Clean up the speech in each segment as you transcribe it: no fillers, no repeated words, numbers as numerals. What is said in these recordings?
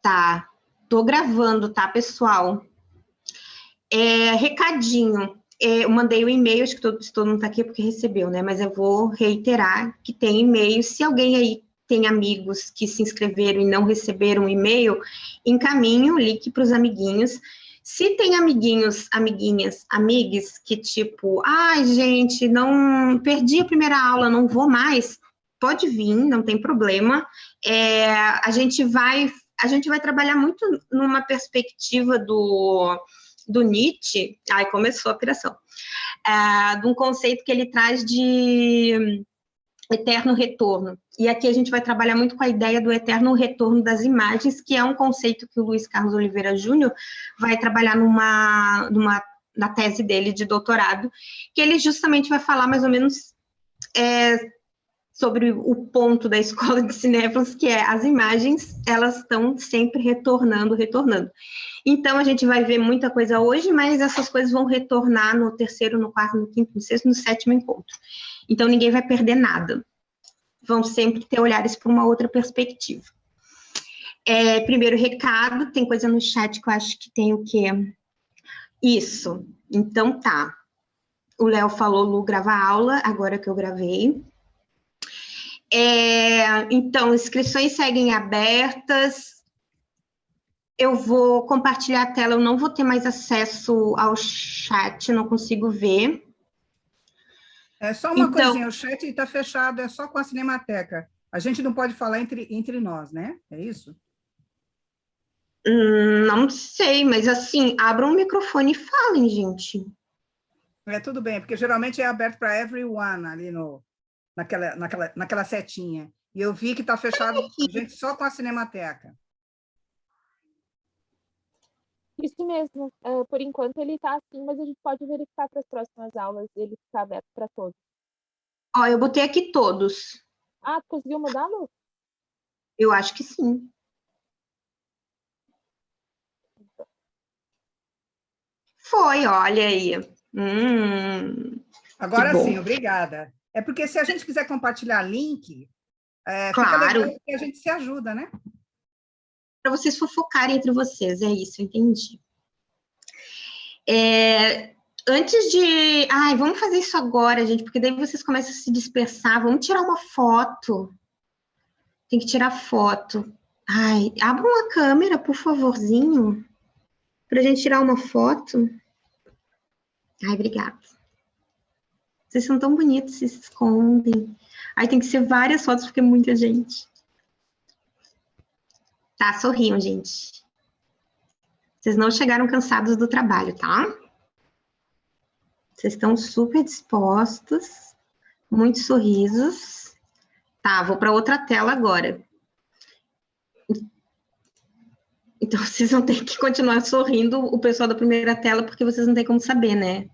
Tá, tô gravando, tá, pessoal? Recadinho, eu mandei o e-mail, acho que todo mundo tá aqui porque recebeu, né? Mas eu vou reiterar que tem e-mail. Se alguém aí tem amigos que se inscreveram e não receberam o e-mail, encaminhe o link para os amiguinhos. Se tem amiguinhos, amiguinhas, amigues que tipo, ai, gente, não perdi a primeira aula, não vou mais, pode vir, não tem problema. A gente vai trabalhar muito numa perspectiva do Nietzsche, aí começou a piração, de um conceito que ele traz de eterno retorno. E aqui a gente vai trabalhar muito com a ideia do eterno retorno das imagens, que é um conceito que o Luiz Carlos Oliveira Júnior vai trabalhar na tese dele de doutorado, que ele justamente vai falar mais ou menos sobre o ponto da escola de cinéfilos, que é as imagens, elas estão sempre retornando. Então, a gente vai ver muita coisa hoje, mas essas coisas vão retornar no terceiro, no quarto, no quinto, no sexto, no sétimo encontro. Então, ninguém vai perder nada. Vão sempre ter olhares para uma outra perspectiva. Primeiro recado, tem coisa no chat que eu acho que tem o quê? Isso. Então, tá. O Léo falou, Lu, grava aula, agora que eu gravei. Então, inscrições seguem abertas. Eu vou compartilhar a tela, eu não vou ter mais acesso ao chat, não consigo ver. Só uma coisinha, o chat está fechado, é só com a Cinemateca. A gente não pode falar entre nós, né? É isso? Não sei, mas assim, abram o microfone e falem, gente. Tudo bem, porque geralmente é aberto para everyone ali naquela setinha. E eu vi que está fechado, gente, só com a Cinemateca. Isso mesmo. Por enquanto ele está assim, mas a gente pode verificar para as próximas aulas ele ficar aberto para todos. Eu botei aqui todos. Ah, tu conseguiu mudar, Lu? Eu acho que sim. Foi, olha aí. Agora sim, obrigada. É porque se a gente quiser compartilhar link, claro. Fica legal porque a gente se ajuda, né? Para vocês fofocarem entre vocês, é isso, entendi. Antes de... vamos fazer isso agora, gente, porque daí vocês começam a se dispersar. Vamos tirar uma foto. Tem que tirar foto. Abram a câmera, por favorzinho, para a gente tirar uma foto. Obrigada. Vocês são tão bonitos, se escondem. Tem que ser várias fotos, porque é muita gente. Tá, sorriam, gente. Vocês não chegaram cansados do trabalho, tá? Vocês estão super dispostos. Muitos sorrisos. Tá, vou para outra tela agora. Então, vocês vão ter que continuar sorrindo, o pessoal da primeira tela, porque vocês não têm como saber, né?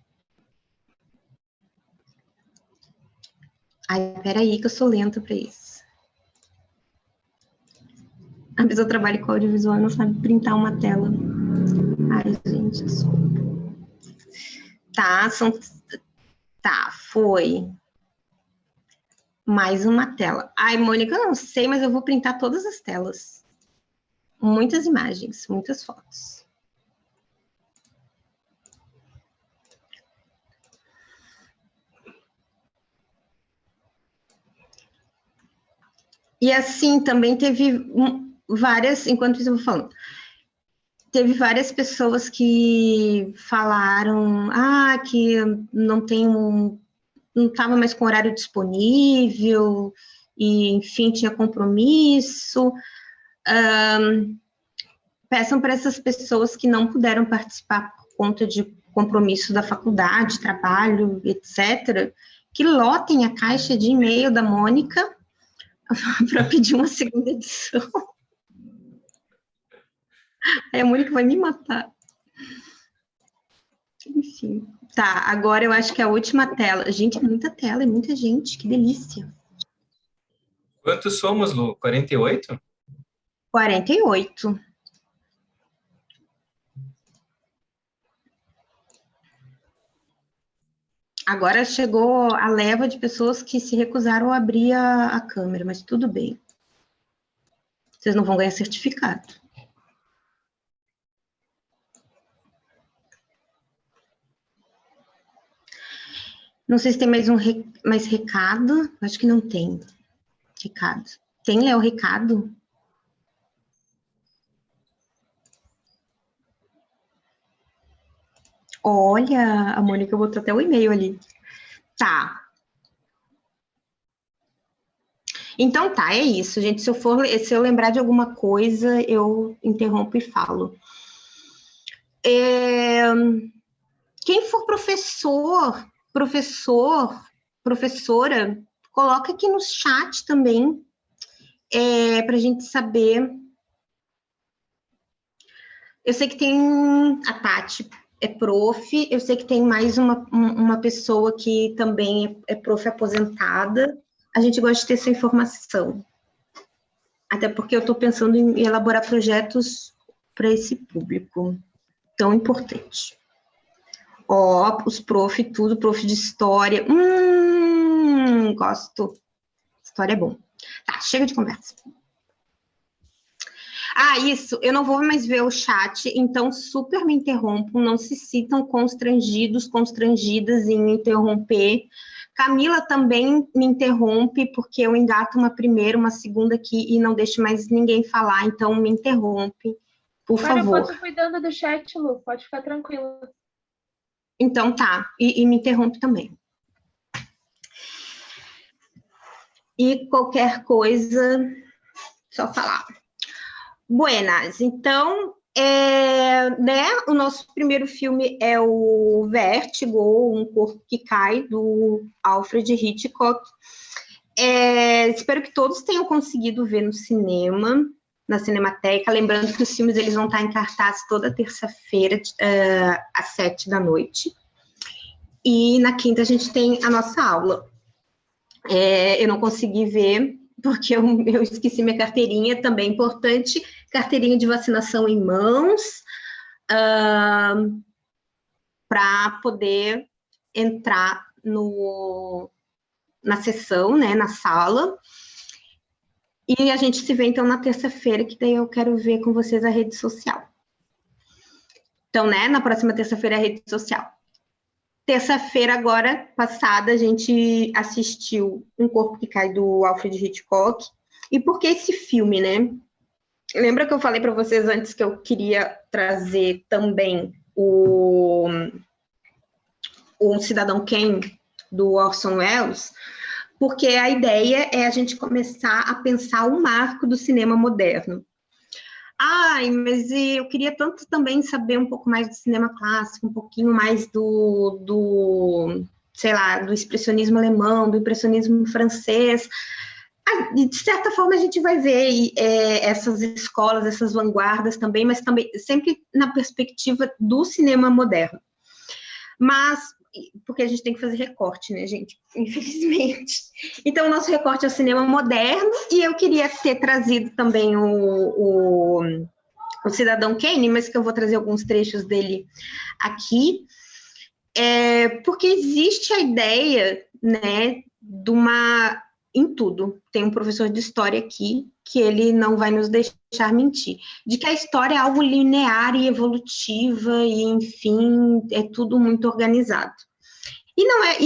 Peraí, que eu sou lenta para isso. A pessoa trabalha com audiovisual e não sabe printar uma tela. Gente, desculpa. Tá, foi. Mais uma tela. Mônica, eu não sei, mas eu vou printar todas as telas. Muitas imagens, muitas fotos. E assim, também teve várias, enquanto isso eu vou falando, teve várias pessoas que falaram, que não estava mais com horário disponível, e, enfim, tinha compromisso. Peçam para essas pessoas que não puderam participar por conta de compromisso da faculdade, trabalho, etc., que lotem a caixa de e-mail da Mônica para pedir uma segunda edição. A Mônica vai me matar. Enfim. Tá, agora eu acho que é a última tela. Gente, é muita tela, é muita gente, que delícia. Quantos somos, Lu? 48? 48. Agora chegou a leva de pessoas que se recusaram a abrir a câmera, mas tudo bem. Vocês não vão ganhar certificado. Não sei se tem mais recado. Acho que não tem recado. Tem, Léo, recado? Olha, a Mônica botou até o e-mail ali. Tá. Então tá, é isso, gente. Se eu lembrar de alguma coisa, eu interrompo e falo. Quem for professora, coloca aqui no chat também, para a gente saber. Eu sei que tem a Tati, é prof, eu sei que tem mais uma pessoa que também é prof aposentada. A gente gosta de ter essa informação. Até porque eu estou pensando em elaborar projetos para esse público tão importante. Ó, os prof, tudo, prof de história. Gosto. História é bom. Tá, chega de conversa. Ah, isso, eu não vou mais ver o chat, então super me interrompam, não se sintam constrangidos, constrangidas em me interromper. Camila também me interrompe, porque eu engato uma primeira, uma segunda aqui e não deixo mais ninguém falar, então me interrompe, por favor. Eu tô cuidando do chat, Lu, pode ficar tranquila. Então tá, e me interrompe também. E qualquer coisa, só falar. Buenas, então, né, o nosso primeiro filme é o Vértigo, Um Corpo que Cai, do Alfred Hitchcock. Espero que todos tenham conseguido ver no cinema, na Cinemateca, lembrando que os filmes eles vão estar em cartaz toda terça-feira, às 19h. E na quinta a gente tem a nossa aula. Eu não consegui ver, porque eu esqueci minha carteirinha, também importante, carteirinha de vacinação em mãos, para poder entrar na sessão, né, na sala. E a gente se vê, então, na terça-feira, que daí eu quero ver com vocês a rede social. Então, né, na próxima terça-feira é a rede social. Terça-feira, agora, passada, a gente assistiu Um Corpo que Cai, do Alfred Hitchcock. E por que esse filme, né? Lembra que eu falei para vocês antes que eu queria trazer também o Cidadão Kane, do Orson Welles? Porque a ideia é a gente começar a pensar o marco do cinema moderno. Ai, mas eu queria tanto também saber um pouco mais do cinema clássico, um pouquinho mais sei lá, do expressionismo alemão, do impressionismo francês. De certa forma, a gente vai ver essas escolas, essas vanguardas também, mas também sempre na perspectiva do cinema moderno. Mas, porque a gente tem que fazer recorte, né, gente? Infelizmente. Então, o nosso recorte é o cinema moderno, e eu queria ter trazido também o Cidadão Kane, mas que eu vou trazer alguns trechos dele aqui, porque existe a ideia, né, em tudo. Tem um professor de história aqui que ele não vai nos deixar mentir, de que a história é algo linear e evolutiva e, enfim, é tudo muito organizado. E não é,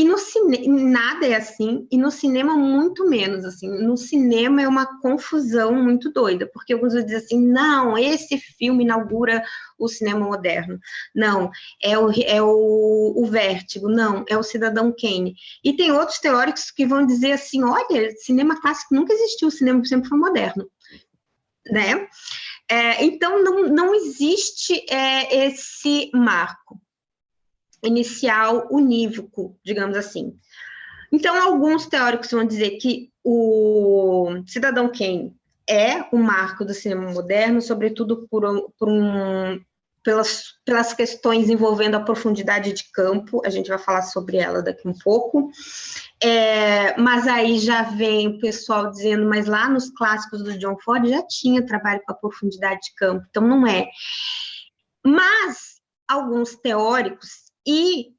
nada é assim, e no cinema muito menos, assim. No cinema é uma confusão muito doida, porque alguns vão dizer assim, não, esse filme inaugura o cinema moderno. Não, é o Vértigo, não, é o Cidadão Kane. E tem outros teóricos que vão dizer assim, olha, cinema clássico nunca existiu, o cinema sempre foi moderno, né? Então, não existe esse marco inicial unívoco, digamos assim. Então, alguns teóricos vão dizer que o Cidadão Kane é o marco do cinema moderno, sobretudo pelas questões envolvendo a profundidade de campo, a gente vai falar sobre ela daqui um pouco, mas aí já vem o pessoal dizendo, mas lá nos clássicos do John Ford já tinha trabalho com a profundidade de campo, então não é. Mas alguns teóricos e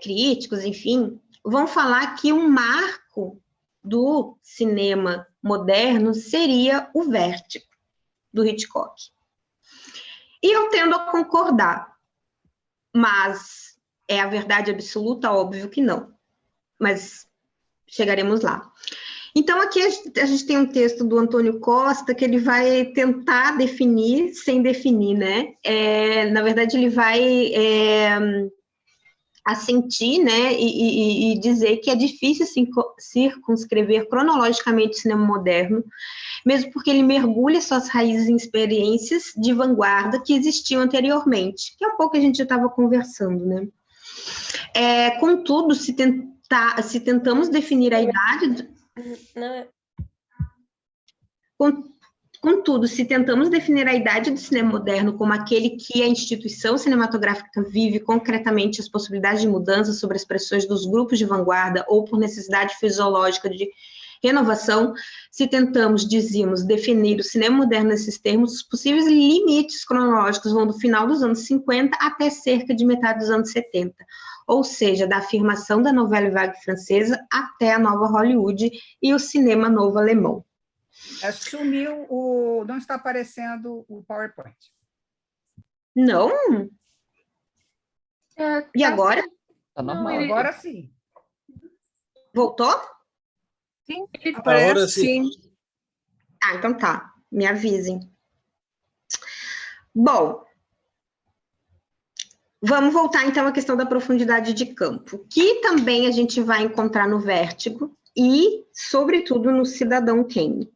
críticos, enfim, vão falar que o marco do cinema moderno seria o Vértigo, do Hitchcock. E eu tendo a concordar, mas é a verdade absoluta? Óbvio que não, mas chegaremos lá. Então, aqui a gente tem um texto do Antônio Costa que ele vai tentar definir sem definir, né? Na verdade, ele vai assentir, né, e dizer que é difícil circunscrever cronologicamente o cinema moderno, mesmo porque ele mergulha suas raízes em experiências de vanguarda que existiam anteriormente, que é um pouco que a gente já estava conversando, né? Contudo, se tentamos definir a idade... Contudo, se tentamos definir a idade do cinema moderno como aquele que a instituição cinematográfica vive concretamente as possibilidades de mudança sobre as pressões dos grupos de vanguarda ou por necessidade fisiológica de renovação, se tentamos, dizíamos, definir o cinema moderno nesses termos, os possíveis limites cronológicos vão do final dos anos 50 até cerca de metade dos anos 70, ou seja, da afirmação da novela vague francesa até a nova Hollywood e o cinema novo alemão. Sumiu não está aparecendo o PowerPoint. Não? E agora? Tá Não, normal. Agora sim. Voltou? Sim, Aparece Agora sim. Então tá. Me avisem. Bom, vamos voltar então à questão da profundidade de campo, que também a gente vai encontrar no Vértigo e, sobretudo, no Cidadão Kane,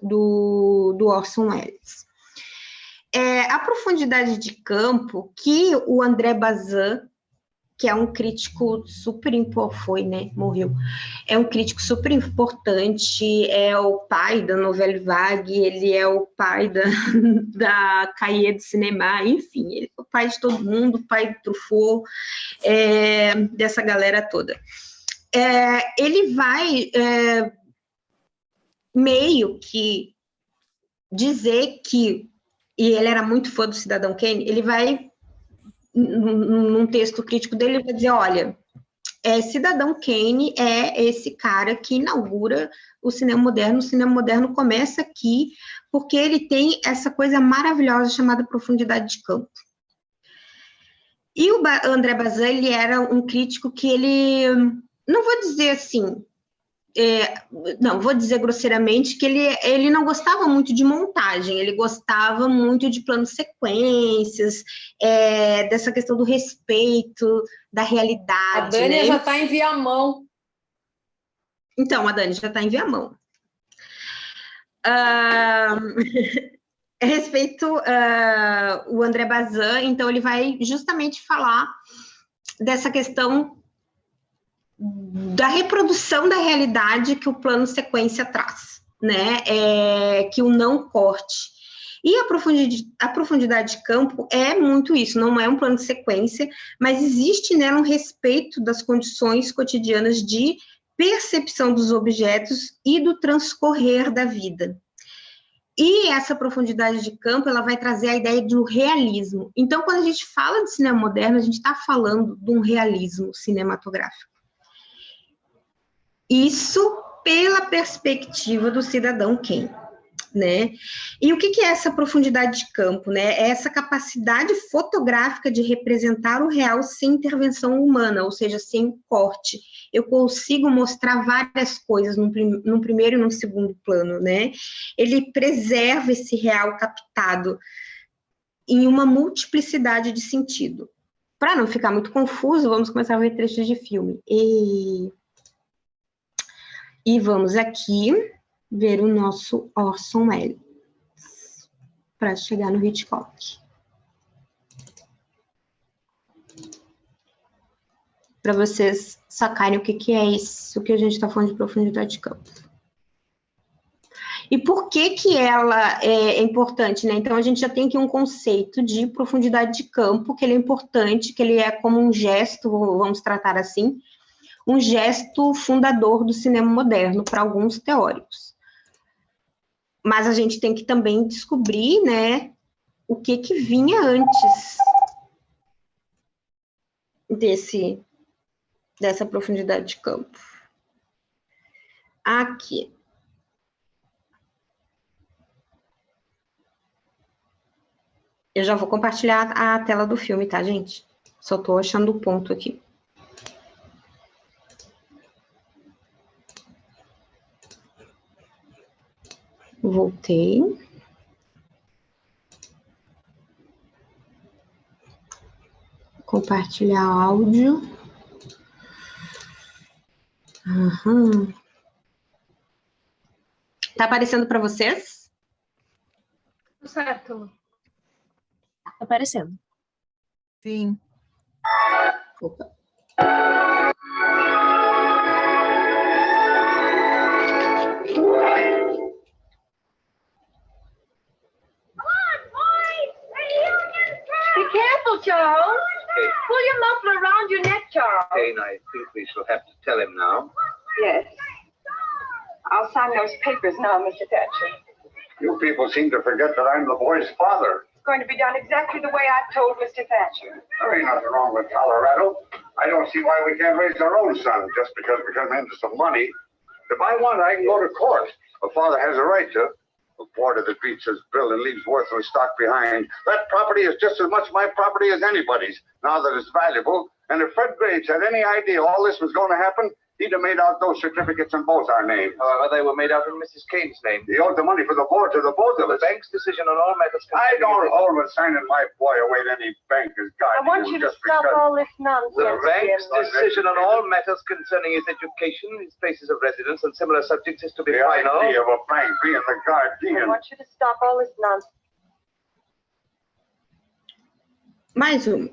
do Orson Welles. A profundidade de campo que o André Bazin, que é um crítico super importante, né? Morreu. É um crítico super importante, é o pai da Nouvelle Vague, ele é o pai da Cahiers du Cinéma, enfim, ele é o pai de todo mundo, o pai do Truffaut, dessa galera toda. Ele vai meio que dizer que, e ele era muito fã do Cidadão Kane, ele vai, num texto crítico dele, ele vai dizer, olha, Cidadão Kane é esse cara que inaugura o cinema moderno começa aqui, porque ele tem essa coisa maravilhosa chamada profundidade de campo. E o André Bazin, ele era um crítico que ele, não vou dizer assim, não, vou dizer grosseiramente que ele não gostava muito de montagem, ele gostava muito de planos sequências, dessa questão do respeito, da realidade. A Dani, né? já está em Viamão. Então, a Dani já está em Viamão. A respeito o André Bazin, então ele vai justamente falar dessa questão da reprodução da realidade que o plano sequência traz, né? Que o não corte. E a profundidade de campo é muito isso, não é um plano de sequência, mas existe nela um respeito das condições cotidianas de percepção dos objetos e do transcorrer da vida. E essa profundidade de campo, ela vai trazer a ideia do realismo. Então, quando a gente fala de cinema moderno, a gente está falando de um realismo cinematográfico. Isso pela perspectiva do Cidadão Kane, né? E o que é essa profundidade de campo, né? É essa capacidade fotográfica de representar o real sem intervenção humana, ou seja, sem corte. Eu consigo mostrar várias coisas num primeiro e num segundo plano, né? Ele preserva esse real captado em uma multiplicidade de sentido. Para não ficar muito confuso, vamos começar a ver trechos de filme. E vamos aqui ver o nosso Orson Welles para chegar no Hitchcock. Para vocês sacarem o que é isso que a gente está falando de profundidade de campo. E por que ela é importante, né? Então, a gente já tem aqui um conceito de profundidade de campo, que ele é importante, que ele é como um gesto, vamos tratar assim, um gesto fundador do cinema moderno para alguns teóricos. Mas a gente tem que também descobrir, né, o que vinha antes dessa profundidade de campo. Aqui. Eu já vou compartilhar a tela do filme, tá, gente? Só estou achando o ponto aqui. Voltei. Compartilhar áudio. Uhum. Tá aparecendo para vocês? Tudo certo, Lu. Tá aparecendo. Sim. Opa. Be careful, Charles. Pull your muffler around your neck, Charles. Jane, I think we shall have to tell him now. Yes. I'll sign those papers now, Mr. Thatcher. You people seem to forget that I'm the boy's father. It's going to be done exactly the way I told Mr. Thatcher. There ain't nothing wrong with Colorado. I don't see why we can't raise our own son just because we come into some money. If I want, I can go to court. A father has a right to. A board of the beach says Bill and leaves worthless stock behind. That property is just as much my property as anybody's, now that it's valuable. And if Fred Graves had any idea all this was going to happen, he'd have made out those certificates in both our names. However, they were made out in Mrs. Kane's name. He owed the money for the board to the both of The us. bank's decision on all matters. I don't hold with signing my boy away to any banker's I guardian. want you to stop all this nonsense, The bank's Jim. decision on all matters concerning his education, his places of residence, and similar subjects is to be The final. idea of a bank being the I guardian. want you to stop all this nonsense. Mais uma.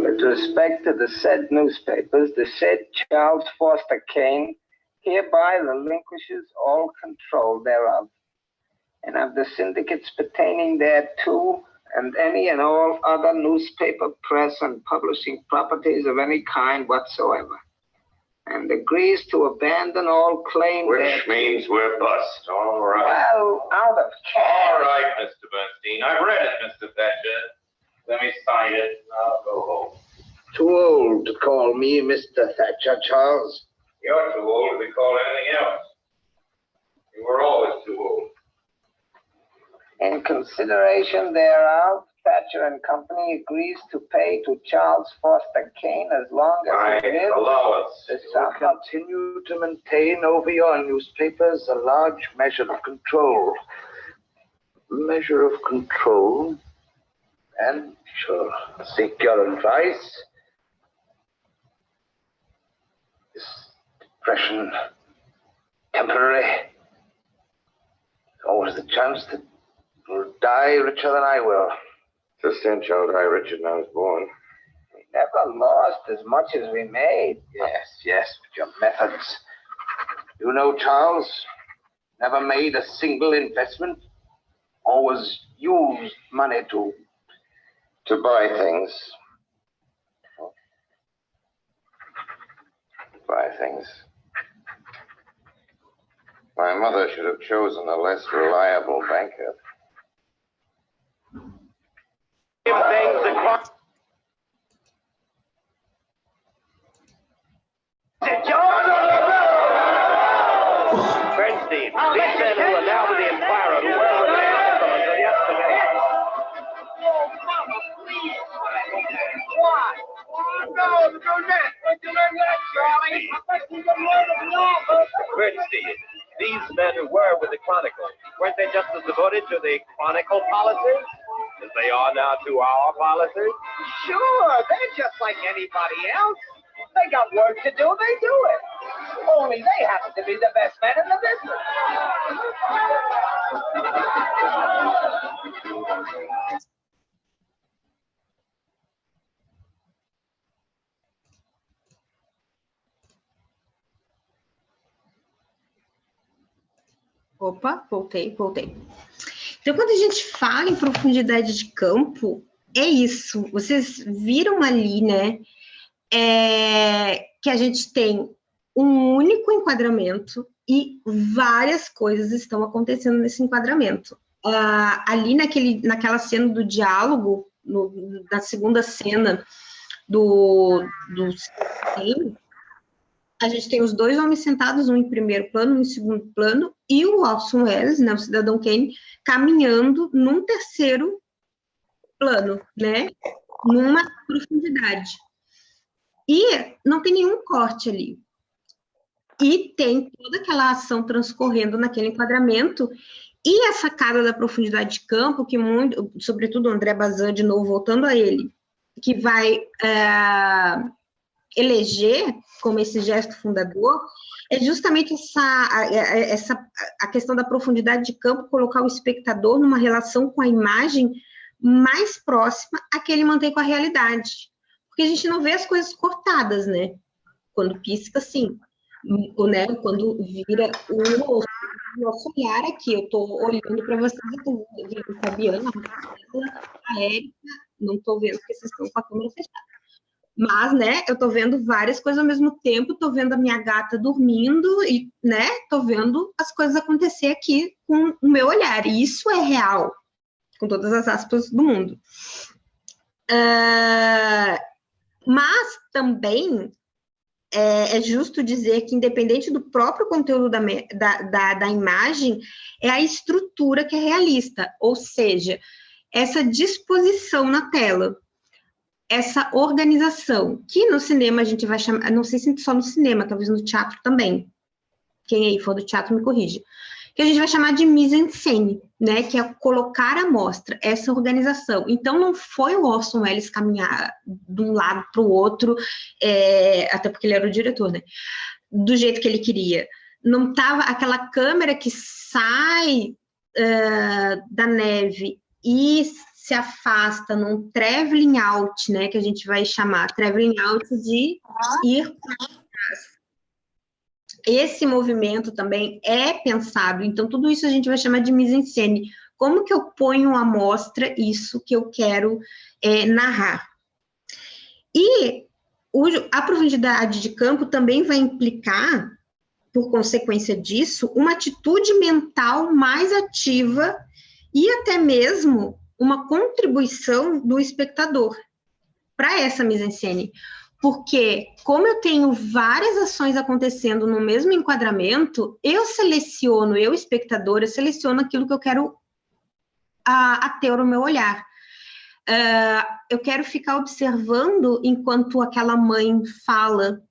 With respect to the said newspapers, the said Charles Foster Kane hereby relinquishes all control thereof, and of the syndicates pertaining thereto, and any and all other newspaper, press, and publishing properties of any kind whatsoever, and agrees to abandon all claim Which thereto. means we're bust. All right. Well, out of cash. All right, Mr. Bernstein. I've read it, Mr. Thatcher. Let me sign it. I'll go home. Too old to call me Mr. Thatcher, Charles. You're too old to be called anything else. You were always too old. In consideration thereof, Thatcher and Company agrees to pay to Charles Foster Kane as long as he lives. allowance. The You sum will of continue to maintain over your newspapers a large measure of control. Measure of control. And shall seek your advice. Is depression temporary? Always the chance that you'll die richer than I will. Just then, child, I, Richard, and I was born. We never lost as much as we made. Yes, but your methods. You know, Charles, never made a single investment. Always used money to buy things. buy things. My mother should have chosen a less reliable banker. Bernstein, these men who are now with the Inquirer, who were with the Arsenal until yesterday. Bernstein, these men who were with the Chronicle, weren't they just as devoted to the Chronicle policy as they are now to our policy? Sure, they're just like anybody else. They got work to do, they do it. Only they happen to be the best men in the business. Opa, voltei. Então, quando a gente fala em profundidade de campo, é isso. Vocês viram ali, né, que a gente tem um único enquadramento e várias coisas estão acontecendo nesse enquadramento. Ali naquela cena do diálogo, na segunda cena do a gente tem os dois homens sentados, um em primeiro plano, um em segundo plano, e o Orson Welles, né, o Cidadão Kane, caminhando num terceiro plano, né, numa profundidade. E não tem nenhum corte ali. E tem toda aquela ação transcorrendo naquele enquadramento, e a sacada da profundidade de campo, que muito, sobretudo o André Bazin, de novo, voltando a ele, que vai eleger como esse gesto fundador, é justamente a questão da profundidade de campo, colocar o espectador numa relação com a imagem mais próxima a que ele mantém com a realidade. Porque a gente não vê as coisas cortadas, né? Quando pisca, sim. Né? Quando vira o nosso olhar aqui, eu estou olhando para vocês, eu estou vendo a Fabiana, a Érica, não estou vendo porque vocês estão com a câmera fechada. Mas, né, eu estou vendo várias coisas ao mesmo tempo, estou vendo a minha gata dormindo e, né, estou vendo as coisas acontecer aqui com o meu olhar. E isso é real, com todas as aspas do mundo. Mas também é justo dizer que, independente do próprio conteúdo da imagem, é a estrutura que é realista, ou seja, essa disposição na tela, essa organização, que no cinema a gente vai chamar, não sei se só no cinema, talvez no teatro também, quem aí for do teatro me corrige, que a gente vai chamar de mise-en-scène, né, que é colocar à mostra essa organização. Então, não foi o Orson Welles caminhar de um lado para o outro, até porque ele era o diretor, né, do jeito que ele queria. Não estava aquela câmera que sai da neve e se afasta num traveling out, né, que a gente vai chamar traveling out de ir para trás. Esse movimento também é pensado, então tudo isso a gente vai chamar de mise-en-scène. Como que eu ponho à mostra isso que eu quero narrar? E a profundidade de campo também vai implicar, por consequência disso, uma atitude mental mais ativa e até mesmo uma contribuição do espectador para essa mise-en-scène. Porque, como eu tenho várias ações acontecendo no mesmo enquadramento, eu espectador, eu seleciono aquilo que eu quero ter no meu olhar. Eu quero ficar observando enquanto aquela mãe fala,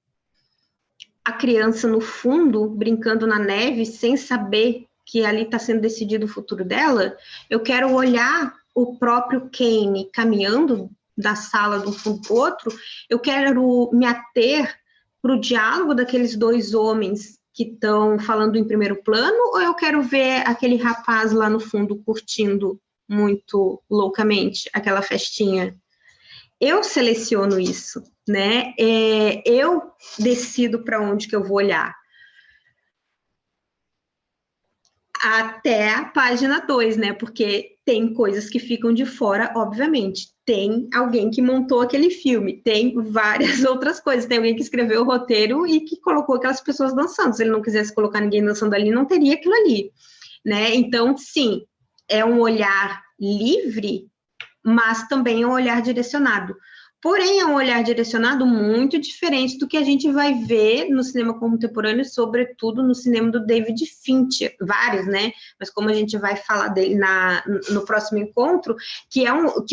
a criança no fundo, brincando na neve, sem saber que ali está sendo decidido o futuro dela. Eu quero olhar o próprio Kane caminhando da sala de um fundo para o outro, eu quero me ater para o diálogo daqueles dois homens que estão falando em primeiro plano, ou eu quero ver aquele rapaz lá no fundo curtindo muito loucamente aquela festinha? Eu seleciono isso, né? Eu decido para onde que eu vou olhar. Até a página 2, né? Porque tem coisas que ficam de fora, obviamente. Tem alguém que montou aquele filme, tem várias outras coisas. Tem alguém que escreveu o roteiro e que colocou aquelas pessoas dançando. Se ele não quisesse colocar ninguém dançando ali, não teria aquilo ali, né? Então, sim, é um olhar livre, mas também é um olhar direcionado. Porém, é um olhar direcionado muito diferente do que a gente vai ver no cinema contemporâneo, sobretudo no cinema do David Fincher, vários, né? Mas como a gente vai falar dele no próximo encontro, que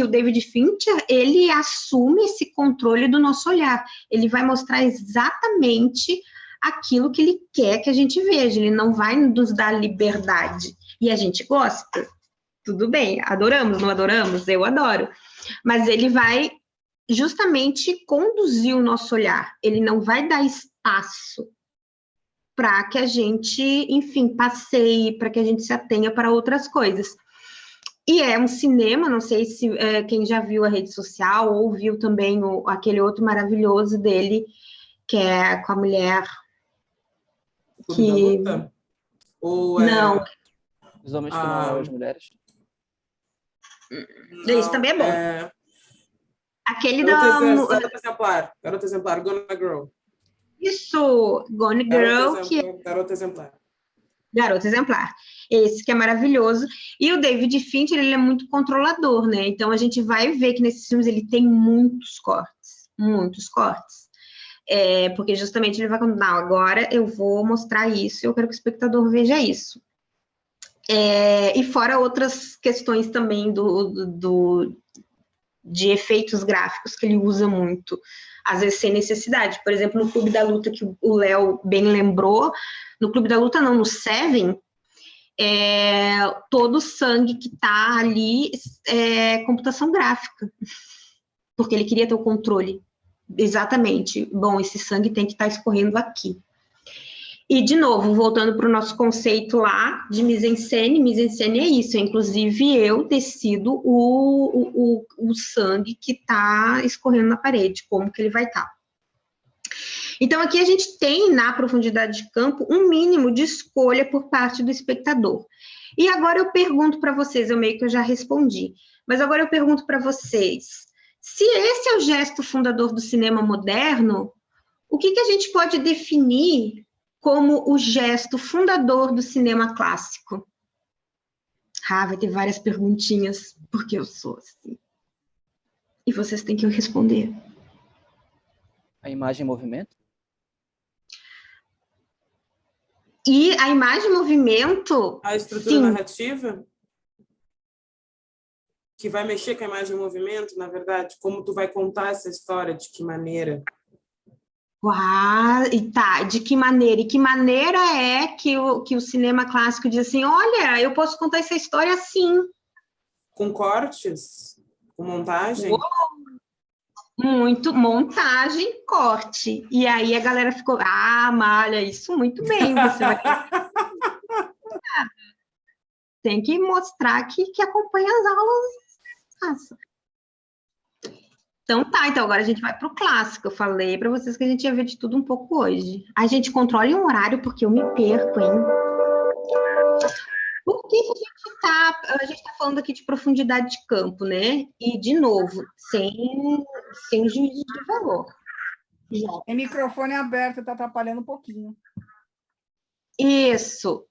o David Fincher, ele assume esse controle do nosso olhar. Ele vai mostrar exatamente aquilo que ele quer que a gente veja, ele não vai nos dar liberdade. E a gente gosta, tudo bem, adoramos, não adoramos? Eu adoro. Mas ele vai justamente conduzir o nosso olhar, ele não vai dar espaço para que a gente, enfim, passeie, para que a gente se atenha para outras coisas. E é um cinema, não sei se quem já viu a Rede Social, ou viu também aquele outro maravilhoso dele, que é com a mulher que... Não. Os homens que não eram as mulheres. Isso também é bom. Aquele Garota Exemplar, Gone Girl. Isso, Gone Girl, Garota Exemplar. Garota Exemplar. Esse que é maravilhoso. E o David Fincher, ele é muito controlador, né? Então, a gente vai ver que nesses filmes ele tem muitos cortes. Muitos cortes. Porque justamente ele vai contar, agora eu vou mostrar isso, eu quero que o espectador veja isso. E fora outras questões também de efeitos gráficos que ele usa muito, às vezes sem necessidade. Por exemplo, no Clube da Luta, que o Léo bem lembrou, no Clube da Luta não, no Seven, todo o sangue que está ali é computação gráfica, porque ele queria ter o controle. Exatamente. Bom, esse sangue tem que estar escorrendo aqui. E, de novo, voltando para o nosso conceito lá de mise-en-scène é isso, inclusive eu decido o sangue que está escorrendo na parede, como que ele vai estar. Então, aqui a gente tem, na profundidade de campo, um mínimo de escolha por parte do espectador. E agora eu pergunto para vocês, eu meio que eu já respondi, mas agora eu pergunto para vocês, se esse é o gesto fundador do cinema moderno, o que a gente pode definir como o gesto fundador do cinema clássico? Vai ter várias perguntinhas, porque eu sou assim. E vocês têm que responder. A imagem em movimento? E a imagem em movimento... A estrutura sim. narrativa? Que vai mexer com a imagem em movimento, na verdade? Como tu vai contar essa história, de que maneira? Tá, de que maneira? E que maneira é que o cinema clássico diz assim, olha, eu posso contar essa história assim. Com cortes? Com montagem? Muito, montagem, corte. E aí a galera ficou, Malha, isso muito bem, você vai... Tem que mostrar que acompanha as aulas. Nossa. Então então agora a gente vai para o clássico. Eu falei para vocês que a gente ia ver de tudo um pouco hoje. A gente controle um horário, porque eu me perco, hein? Por que a gente tá falando aqui de profundidade de campo, né? E, de novo, sem juízo de valor. Tem microfone aberto, está atrapalhando um pouquinho. Isso.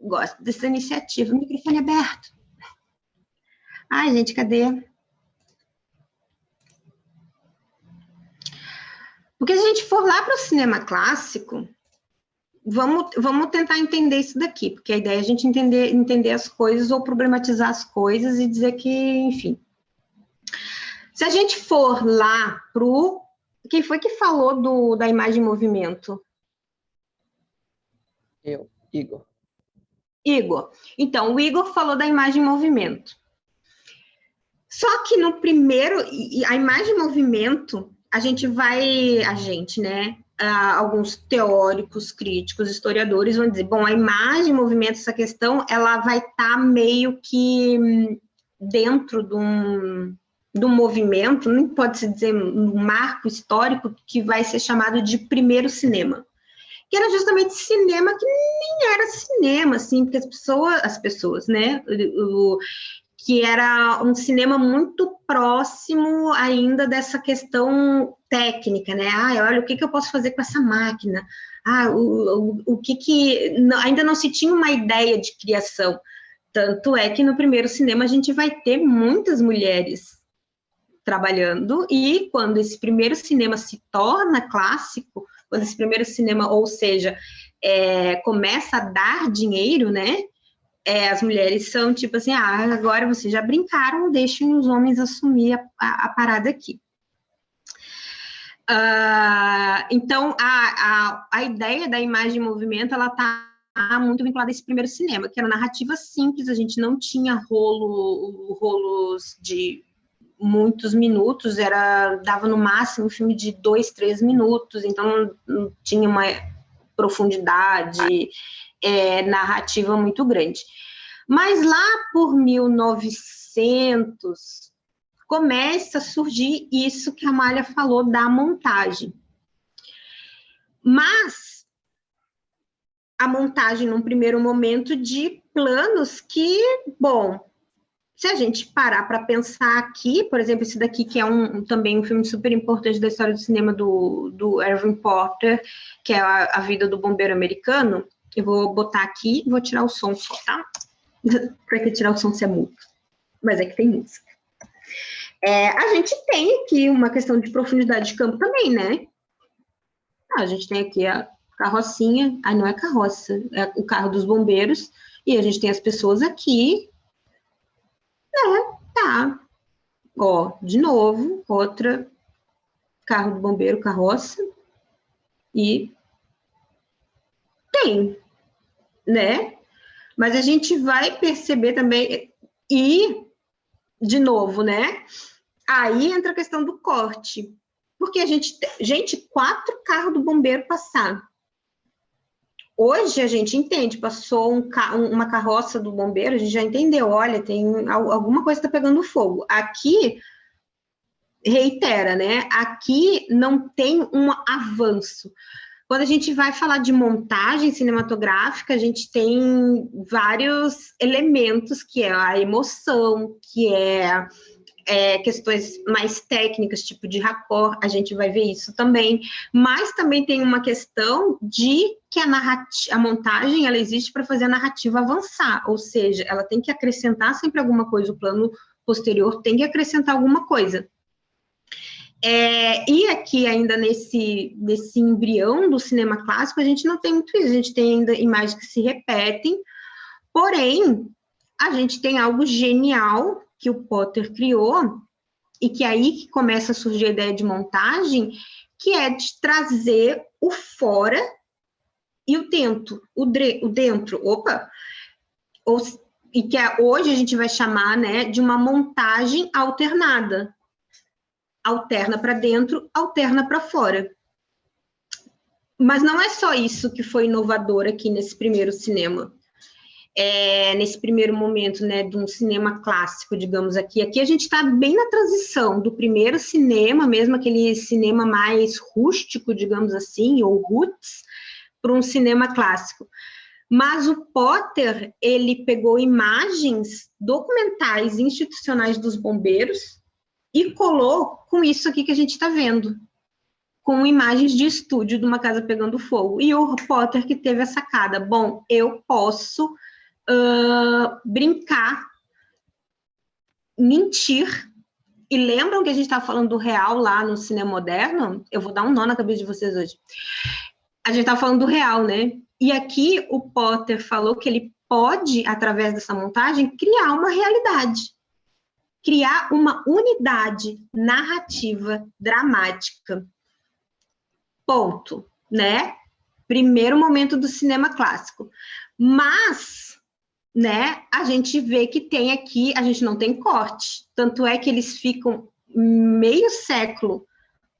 Gosto dessa iniciativa. Microfone aberto. Ai, gente, cadê? Porque se a gente for lá para o cinema clássico, vamos tentar entender isso daqui, porque a ideia é a gente entender as coisas ou problematizar as coisas e dizer que, enfim. Se a gente for lá para o... Quem foi que falou da imagem em movimento? Eu, Igor. Igor. Então, o Igor falou da imagem em movimento. Só que no primeiro... A imagem em movimento... né? Alguns teóricos, críticos, historiadores vão dizer, bom, a imagem, movimento, essa questão, ela vai estar meio que dentro de um movimento, não pode-se dizer um marco histórico, que vai ser chamado de primeiro cinema, que era justamente cinema que nem era cinema, assim, porque as pessoas, né, que era um cinema muito próximo ainda dessa questão técnica, né? Olha, o que eu posso fazer com essa máquina? O que ainda não se tinha uma ideia de criação. Tanto é que no primeiro cinema a gente vai ter muitas mulheres trabalhando, e quando esse primeiro cinema se torna clássico, quando esse primeiro cinema, ou seja, começa a dar dinheiro, né? As mulheres são tipo assim, agora vocês já brincaram, deixem os homens assumir a parada aqui. Então, a ideia da imagem em movimento, ela está muito vinculada a esse primeiro cinema, que era narrativa simples, a gente não tinha rolos de muitos minutos, dava no máximo um filme de 2, 3 minutos, então não tinha uma profundidade narrativa muito grande. Mas lá por 1900, começa a surgir isso que a Amália falou da montagem. Mas a montagem, num primeiro momento, de planos que, bom, se a gente parar para pensar aqui, por exemplo, esse daqui, que é também um filme super importante da história do cinema do Irving Porter, que é a vida do bombeiro americano. Eu vou botar aqui e vou tirar o som só, tá? Para que tirar o som se é mudo. Mas é que tem música. A gente tem aqui uma questão de profundidade de campo também, né? A gente tem aqui a carrocinha, não é carroça, é o carro dos bombeiros, e a gente tem as pessoas aqui, né? Tá. Ó, de novo, outra carro do bombeiro, carroça, e tem, né? Mas a gente vai perceber também, e, de novo, né? Aí entra a questão do corte, porque gente, 4 carros do bombeiro passaram. Hoje a gente entende, passou uma carroça do bombeiro, a gente já entendeu, olha, tem alguma coisa que está pegando fogo. Aqui, reitera, né? Aqui não tem um avanço. Quando a gente vai falar de montagem cinematográfica, a gente tem vários elementos, que é a emoção, que é questões mais técnicas, tipo de raccord, a gente vai ver isso também, mas também tem uma questão de que a montagem, ela existe para fazer a narrativa avançar, ou seja, ela tem que acrescentar sempre alguma coisa, o plano posterior tem que acrescentar alguma coisa. E aqui, ainda nesse embrião do cinema clássico, a gente não tem muito isso, a gente tem ainda imagens que se repetem, porém, a gente tem algo genial que o Potter criou, e que aí que começa a surgir a ideia de montagem, que é de trazer o fora e o dentro, e que hoje a gente vai chamar, né, de uma montagem alternada. Alterna para dentro, alterna para fora. Mas não é só isso que foi inovador aqui nesse primeiro cinema. Nesse primeiro momento, né, de um cinema clássico, digamos aqui. Aqui a gente está bem na transição do primeiro cinema, mesmo aquele cinema mais rústico, digamos assim, ou roots, para um cinema clássico. Mas o Potter, ele pegou imagens documentais institucionais dos bombeiros e colou com isso aqui que a gente está vendo, com imagens de estúdio de uma casa pegando fogo. E o Potter que teve a sacada, bom, eu posso brincar, mentir, e lembram que a gente estava falando do real lá no cinema moderno? Eu vou dar um nó na cabeça de vocês hoje. A gente estava falando do real, né? E aqui o Potter falou que ele pode, através dessa montagem, criar uma realidade, criar uma unidade narrativa dramática. Ponto, né? Primeiro momento do cinema clássico. Mas, né, a gente vê que tem aqui, a gente não tem corte. Tanto é que eles ficam meio século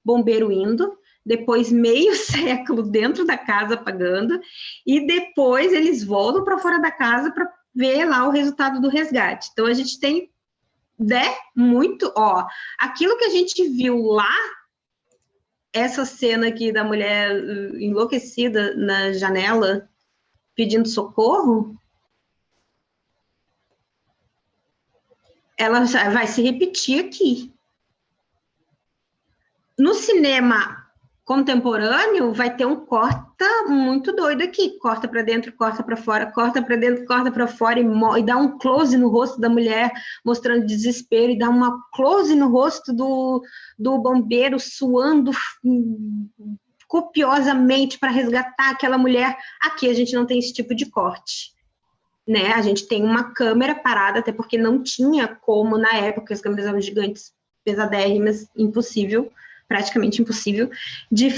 bombeiro indo, depois meio século dentro da casa apagando, e depois eles voltam para fora da casa para ver lá o resultado do resgate. Então, a gente tem, né, muito, ó, aquilo que a gente viu lá, essa cena aqui da mulher enlouquecida na janela, pedindo socorro, ela já vai se repetir aqui. No cinema contemporâneo, vai ter um corta muito doido aqui. Corta para dentro, corta para fora, corta para dentro, corta para fora, e dá um close no rosto da mulher, mostrando desespero, e dá uma close no rosto do bombeiro, suando copiosamente para resgatar aquela mulher. Aqui a gente não tem esse tipo de corte, né? A gente tem uma câmera parada, até porque não tinha como, na época, as câmeras eram gigantes, pesadérrimas, impossível, praticamente impossível, de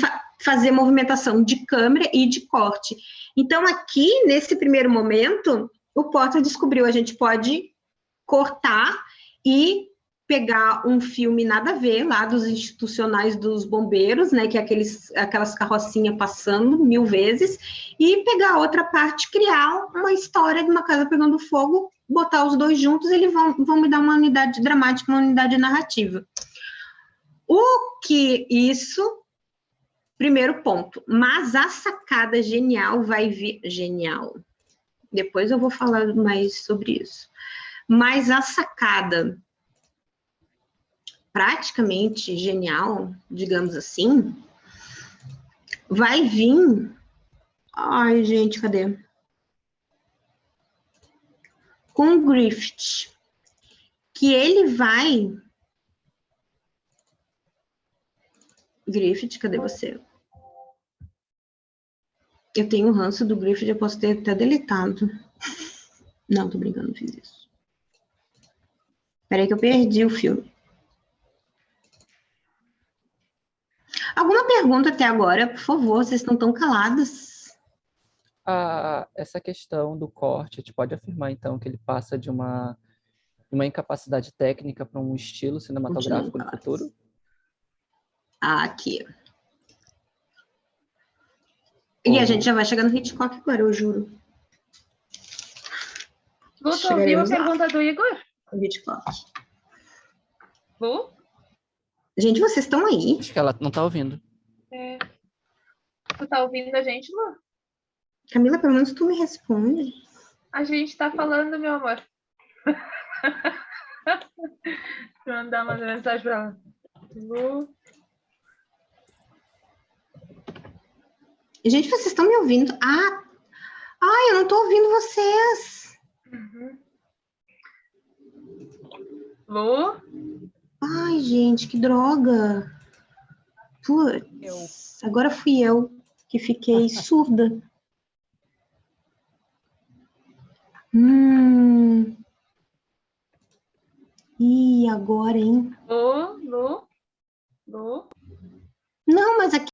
fazer movimentação de câmera e de corte. Então, aqui, nesse primeiro momento, o Potter descobriu, a gente pode cortar e pegar um filme nada a ver, lá dos institucionais dos bombeiros, né, que é aquelas carrocinhas passando 1000 vezes, e pegar outra parte, criar uma história de uma casa pegando fogo, botar os dois juntos, eles vão me dar uma unidade dramática, uma unidade narrativa. O que isso, primeiro ponto, mas a sacada genial vai vir, genial, depois eu vou falar mais sobre isso, mas a sacada praticamente genial, digamos assim, vai vir, ai gente, cadê? Com o Griffith, que ele vai... Griffith, cadê você? Eu tenho um ranço do Griffith, eu posso ter até deletado. Não, tô brincando, não fiz isso. Peraí que eu perdi o filme. Alguma pergunta até agora, por favor? Vocês estão tão calados. Essa questão do corte, a gente pode afirmar, então, que ele passa de uma incapacidade técnica para um estilo cinematográfico no futuro? Aqui. E a gente já vai chegar no Hitchcock agora, eu juro. Lu, tu ouviu a pergunta do Igor? O Hitchcock. Lu? Gente, vocês estão aí? Acho que ela não está ouvindo. É. Tu tá ouvindo a gente, Lu? Camila, pelo menos tu me responde. A gente tá falando, meu amor. Vou mandar uma mensagem pra ela. Lu? Gente, vocês estão me ouvindo? Eu não tô ouvindo vocês. Uhum. Lu? Ai, gente, que droga. Putz, agora fui eu que fiquei surda. E agora, hein? Lu? Não, mas aqui...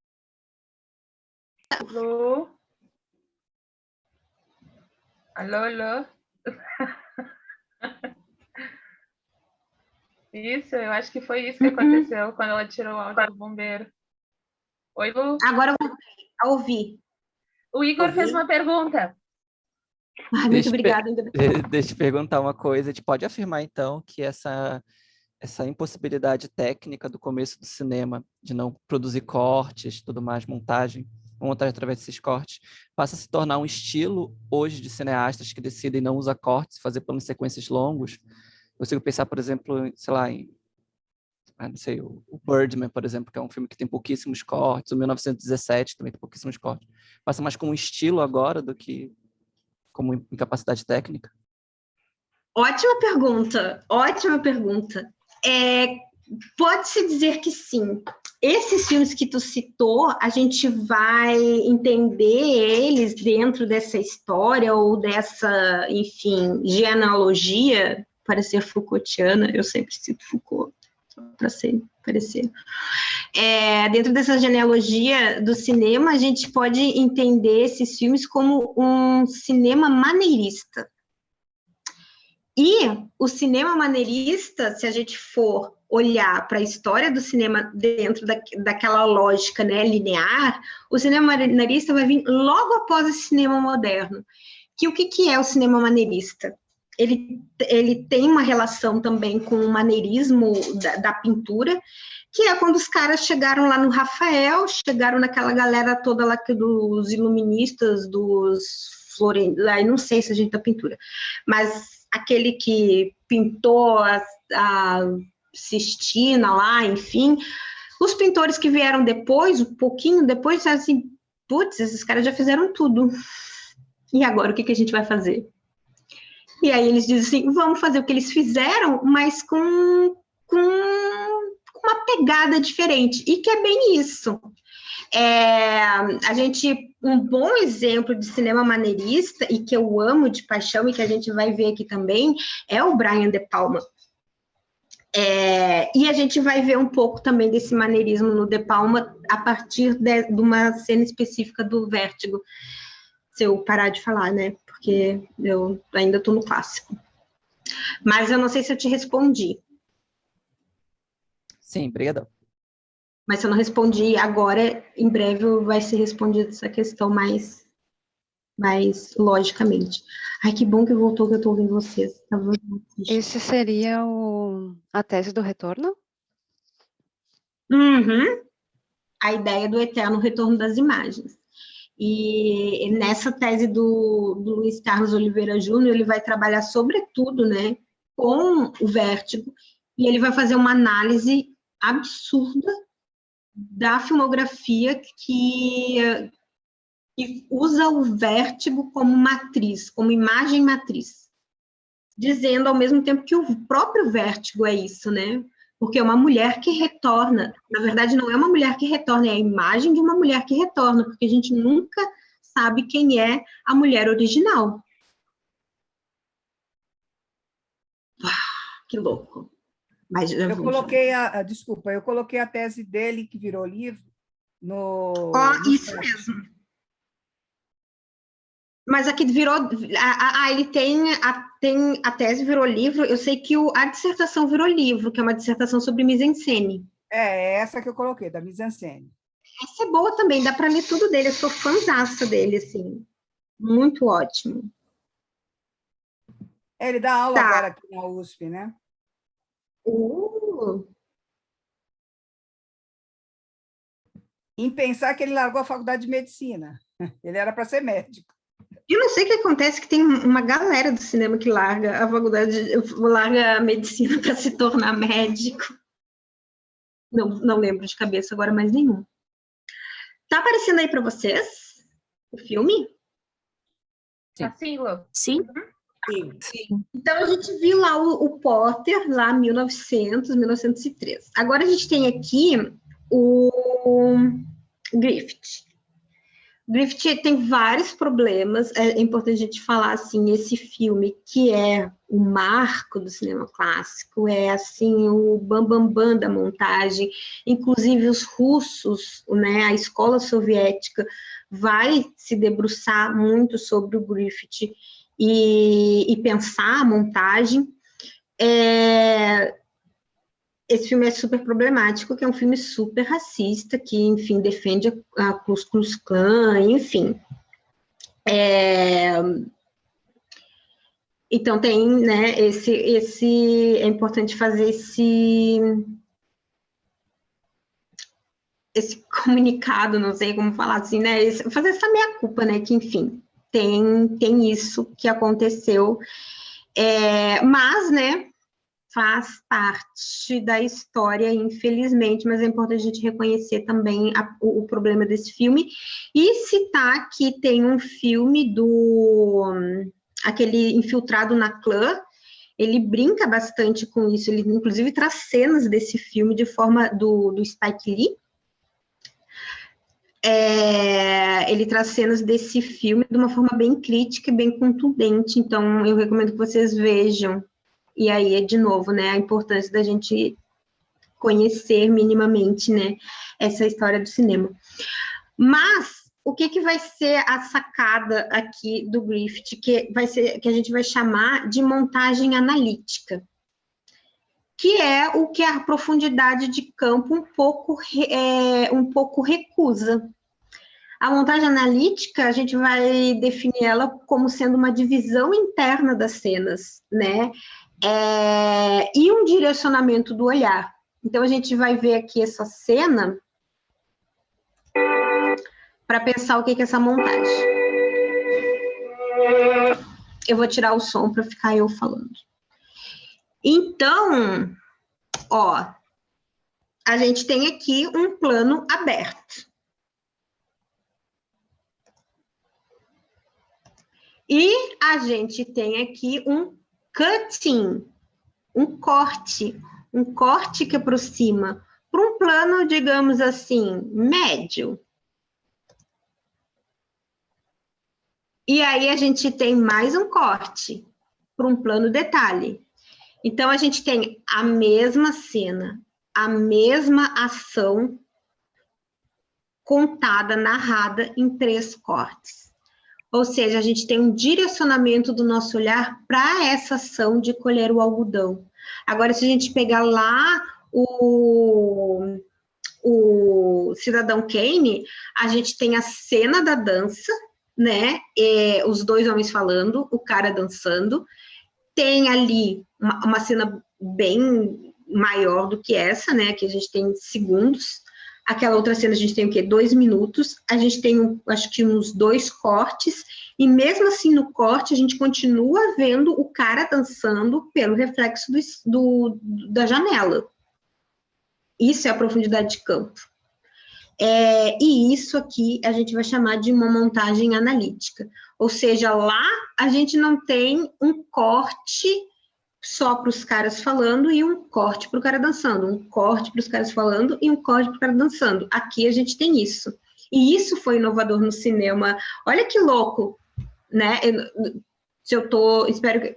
Lu? Alô? Isso, eu acho que foi isso que aconteceu quando ela tirou o áudio do bombeiro. Oi, Lu? Agora eu vou ouvir. O Igor fez uma pergunta. Muito obrigada. Deixa eu te perguntar uma coisa. A gente pode afirmar, então, que essa impossibilidade técnica do começo do cinema, de não produzir cortes, tudo mais, montagem através desses cortes, passa a se tornar um estilo hoje de cineastas que decidem não usar cortes, fazer planos de sequências longos. Eu consigo pensar, por exemplo, sei lá, o Birdman, por exemplo, que é um filme que tem pouquíssimos cortes, o 1917 também tem pouquíssimos cortes. Passa mais como um estilo agora do que como incapacidade técnica? Ótima pergunta. Pode-se dizer que sim. Esses filmes que tu citou, a gente vai entender eles dentro dessa história ou dessa, enfim, genealogia, para ser Foucaultiana, eu sempre cito Foucault, para parecer. Dentro dessa genealogia do cinema, a gente pode entender esses filmes como um cinema maneirista. E o cinema maneirista, se a gente for olhar para a história do cinema dentro daquela lógica, né, linear, o cinema maneirista vai vir logo após o cinema moderno. O que é o cinema maneirista? Ele tem uma relação também com o maneirismo da pintura, que é quando os caras chegaram lá no Rafael, chegaram naquela galera toda lá dos iluministas, dos Florentina, não sei se a gente da pintura, mas aquele que pintou a Sistina lá, enfim, os pintores que vieram depois, um pouquinho depois, assim, putz, esses caras já fizeram tudo. E agora o que a gente vai fazer? E aí eles dizem assim, vamos fazer o que eles fizeram, mas com uma pegada diferente. E que é bem isso. Um bom exemplo de cinema maneirista, e que eu amo de paixão, e que a gente vai ver aqui também, é o Brian De Palma. E a gente vai ver um pouco também desse maneirismo no De Palma a partir de uma cena específica do Vértigo. Se eu parar de falar, né? Porque eu ainda estou no clássico. Mas eu não sei se eu te respondi. Sim, obrigado. Mas se eu não respondi agora, em breve vai ser respondida essa questão mais logicamente. Ai, que bom que voltou, que eu estou ouvindo vocês. Esse seria a tese do retorno? Uhum. A ideia do eterno retorno das imagens. E nessa tese do Luiz Carlos Oliveira Júnior, ele vai trabalhar sobretudo, né, com o Vértigo, e ele vai fazer uma análise absurda da filmografia que usa o Vértigo como matriz, como imagem matriz, dizendo ao mesmo tempo que o próprio Vértigo é isso, né? Porque é uma mulher que retorna. Na verdade, não é uma mulher que retorna, é a imagem de uma mulher que retorna, porque a gente nunca sabe quem é a mulher original. Que louco. Mas eu coloquei desculpa, eu coloquei a tese dele, que virou livro, no isso mesmo. Mas aqui virou... ele tem a tese virou livro, eu sei que a dissertação virou livro, que é uma dissertação sobre mise-en-scène. É essa que eu coloquei, da mise-en-scène. Essa é boa também, dá para ler tudo dele, eu sou fãzaça dele, assim. Muito ótimo. Ele dá aula agora aqui na USP, né? Em pensar que ele largou a faculdade de medicina. Ele era para ser médico. Eu não sei o que acontece, que tem uma galera do cinema que larga a faculdade, larga a medicina para se tornar médico. Não lembro de cabeça agora mais nenhum. Tá aparecendo aí para vocês o filme? Sim. Sim. Sim. Então, a gente viu lá o Potter, lá 1903. Agora a gente tem aqui o Griffith. Griffith tem vários problemas, é importante a gente falar, assim, esse filme, que é o marco do cinema clássico, é, assim, o bambambam da montagem, inclusive os russos, né, a escola soviética vai se debruçar muito sobre o Griffith e pensar a montagem. Esse filme é super problemático, que é um filme super racista, que, enfim, defende a Ku Klux Klan, enfim. Então, tem, né, é importante fazer esse comunicado, não sei como falar assim, né, fazer essa meia-culpa, né, que, enfim, tem isso que aconteceu, mas, né, faz parte da história, infelizmente, mas é importante a gente reconhecer também o problema desse filme, e citar que tem um filme aquele Infiltrado na Clã, ele brinca bastante com isso, ele inclusive traz cenas desse filme de forma do Spike Lee, ele traz cenas desse filme de uma forma bem crítica e bem contundente, então eu recomendo que vocês vejam. E aí, de novo, né, a importância da gente conhecer minimamente, né, essa história do cinema. Mas, o que vai ser a sacada aqui do Griffith, que a gente vai chamar de montagem analítica, que é o que a profundidade de campo um pouco recusa. A montagem analítica, a gente vai definir ela como sendo uma divisão interna das cenas, né, e um direcionamento do olhar. Então, a gente vai ver aqui essa cena para pensar o que é essa montagem. Eu vou tirar o som para ficar eu falando. Então, a gente tem aqui um plano aberto. E a gente tem aqui um cutting, um corte que aproxima para um plano, digamos assim, médio. E aí a gente tem mais um corte para um plano detalhe. Então, a gente tem a mesma cena, a mesma ação contada, narrada em 3 cortes. Ou seja, a gente tem um direcionamento do nosso olhar para essa ação de colher o algodão. Agora, se a gente pegar lá o Cidadão Kane, a gente tem a cena da dança, né? Os 2 homens falando, o cara dançando. Tem ali uma cena bem maior do que essa, né? Que a gente tem segundos. Aquela outra cena a gente tem o quê? 2 minutos. A gente tem, acho que uns 2 cortes. E mesmo assim, no corte, a gente continua vendo o cara dançando pelo reflexo da janela. Isso é a profundidade de campo. E isso aqui a gente vai chamar de uma montagem analítica. Ou seja, lá a gente não tem um corte só para os caras falando e um corte para o cara dançando, um corte para os caras falando e um corte para o cara dançando. Aqui a gente tem isso. E isso foi inovador no cinema. Olha que louco, né? Espero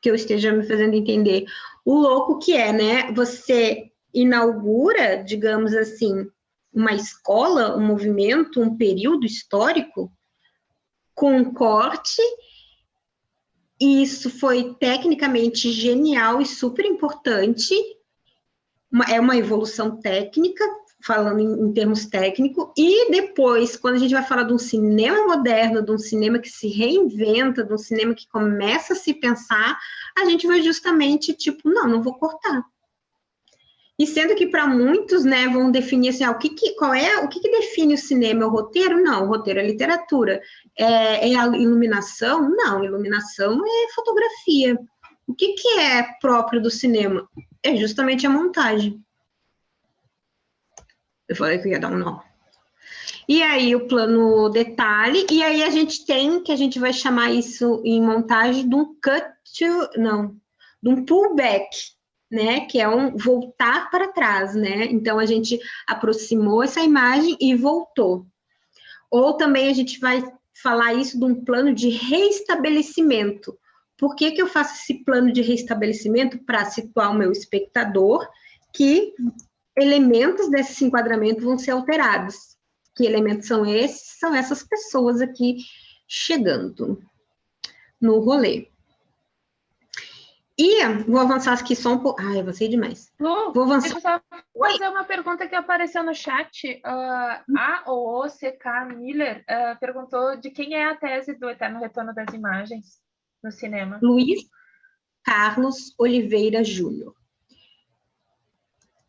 que eu esteja me fazendo entender. O louco que é, né? Você inaugura, digamos assim, uma escola, um movimento, um período histórico com um corte, e isso foi tecnicamente genial e super importante, é uma evolução técnica, falando em termos técnicos, e depois, quando a gente vai falar de um cinema moderno, de um cinema que se reinventa, de um cinema que começa a se pensar, a gente vai justamente, tipo, não vou cortar. E sendo que para muitos, né, vão definir assim, o que define o cinema? É o roteiro? Não, o roteiro é literatura. É a iluminação? Não, iluminação é fotografia. O que é próprio do cinema? É justamente a montagem. Eu falei que ia dar um nó. E aí o plano detalhe, e aí a gente tem, que a gente vai chamar isso em montagem de um de um pullback, né, que é um voltar para trás, né, então a gente aproximou essa imagem e voltou. Ou também a gente vai falar isso de um plano de reestabelecimento. Por que eu faço esse plano de reestabelecimento? Para situar o meu espectador que elementos desse enquadramento vão ser alterados. Que elementos são esses? São essas pessoas aqui chegando no rolê. E vou avançar aqui só um pouco. Ai, eu avancei demais. Lu, vou avançar. Deixa eu só fazer uma pergunta que apareceu no chat. A OOCK Miller perguntou de quem é a tese do Eterno Retorno das Imagens no cinema. Luiz Carlos Oliveira Júnior.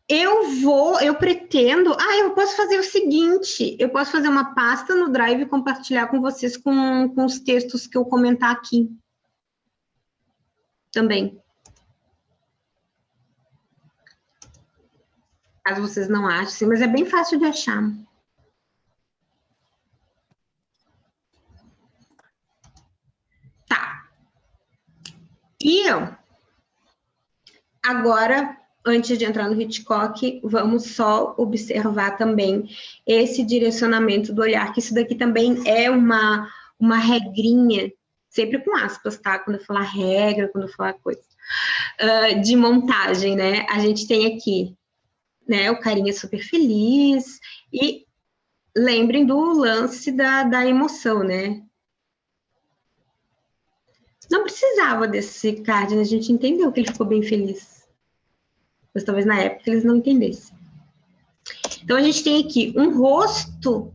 Eu pretendo... eu posso fazer o seguinte, eu posso fazer uma pasta no Drive e compartilhar com vocês com os textos que eu comentar aqui. Também. Caso vocês não achem, mas é bem fácil de achar. Tá. E agora, antes de entrar no Hitchcock, vamos só observar também esse direcionamento do olhar, que isso daqui também é uma regrinha, sempre com aspas, tá? Quando eu falar regra, quando eu falar coisa, de montagem, né? A gente tem aqui, né, o carinha super feliz, e lembrem do lance da emoção, né? Não precisava desse card, né? A gente entendeu que ele ficou bem feliz. Mas talvez na época eles não entendessem. Então, a gente tem aqui um rosto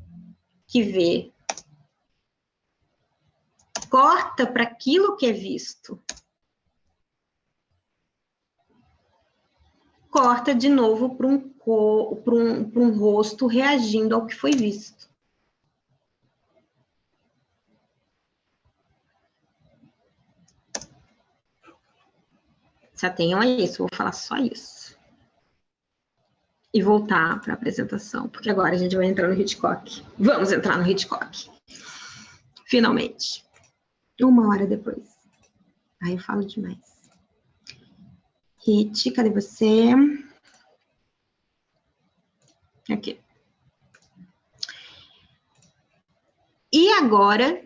que vê, corta para aquilo que é visto. Corta de novo para um rosto reagindo ao que foi visto. Se atenham a isso, vou falar só isso. E voltar para a apresentação, porque agora a gente vai entrar no Hitchcock. Vamos entrar no Hitchcock. Finalmente. 1 hora depois. Aí eu falo demais. Hit, cadê você? Aqui. E agora,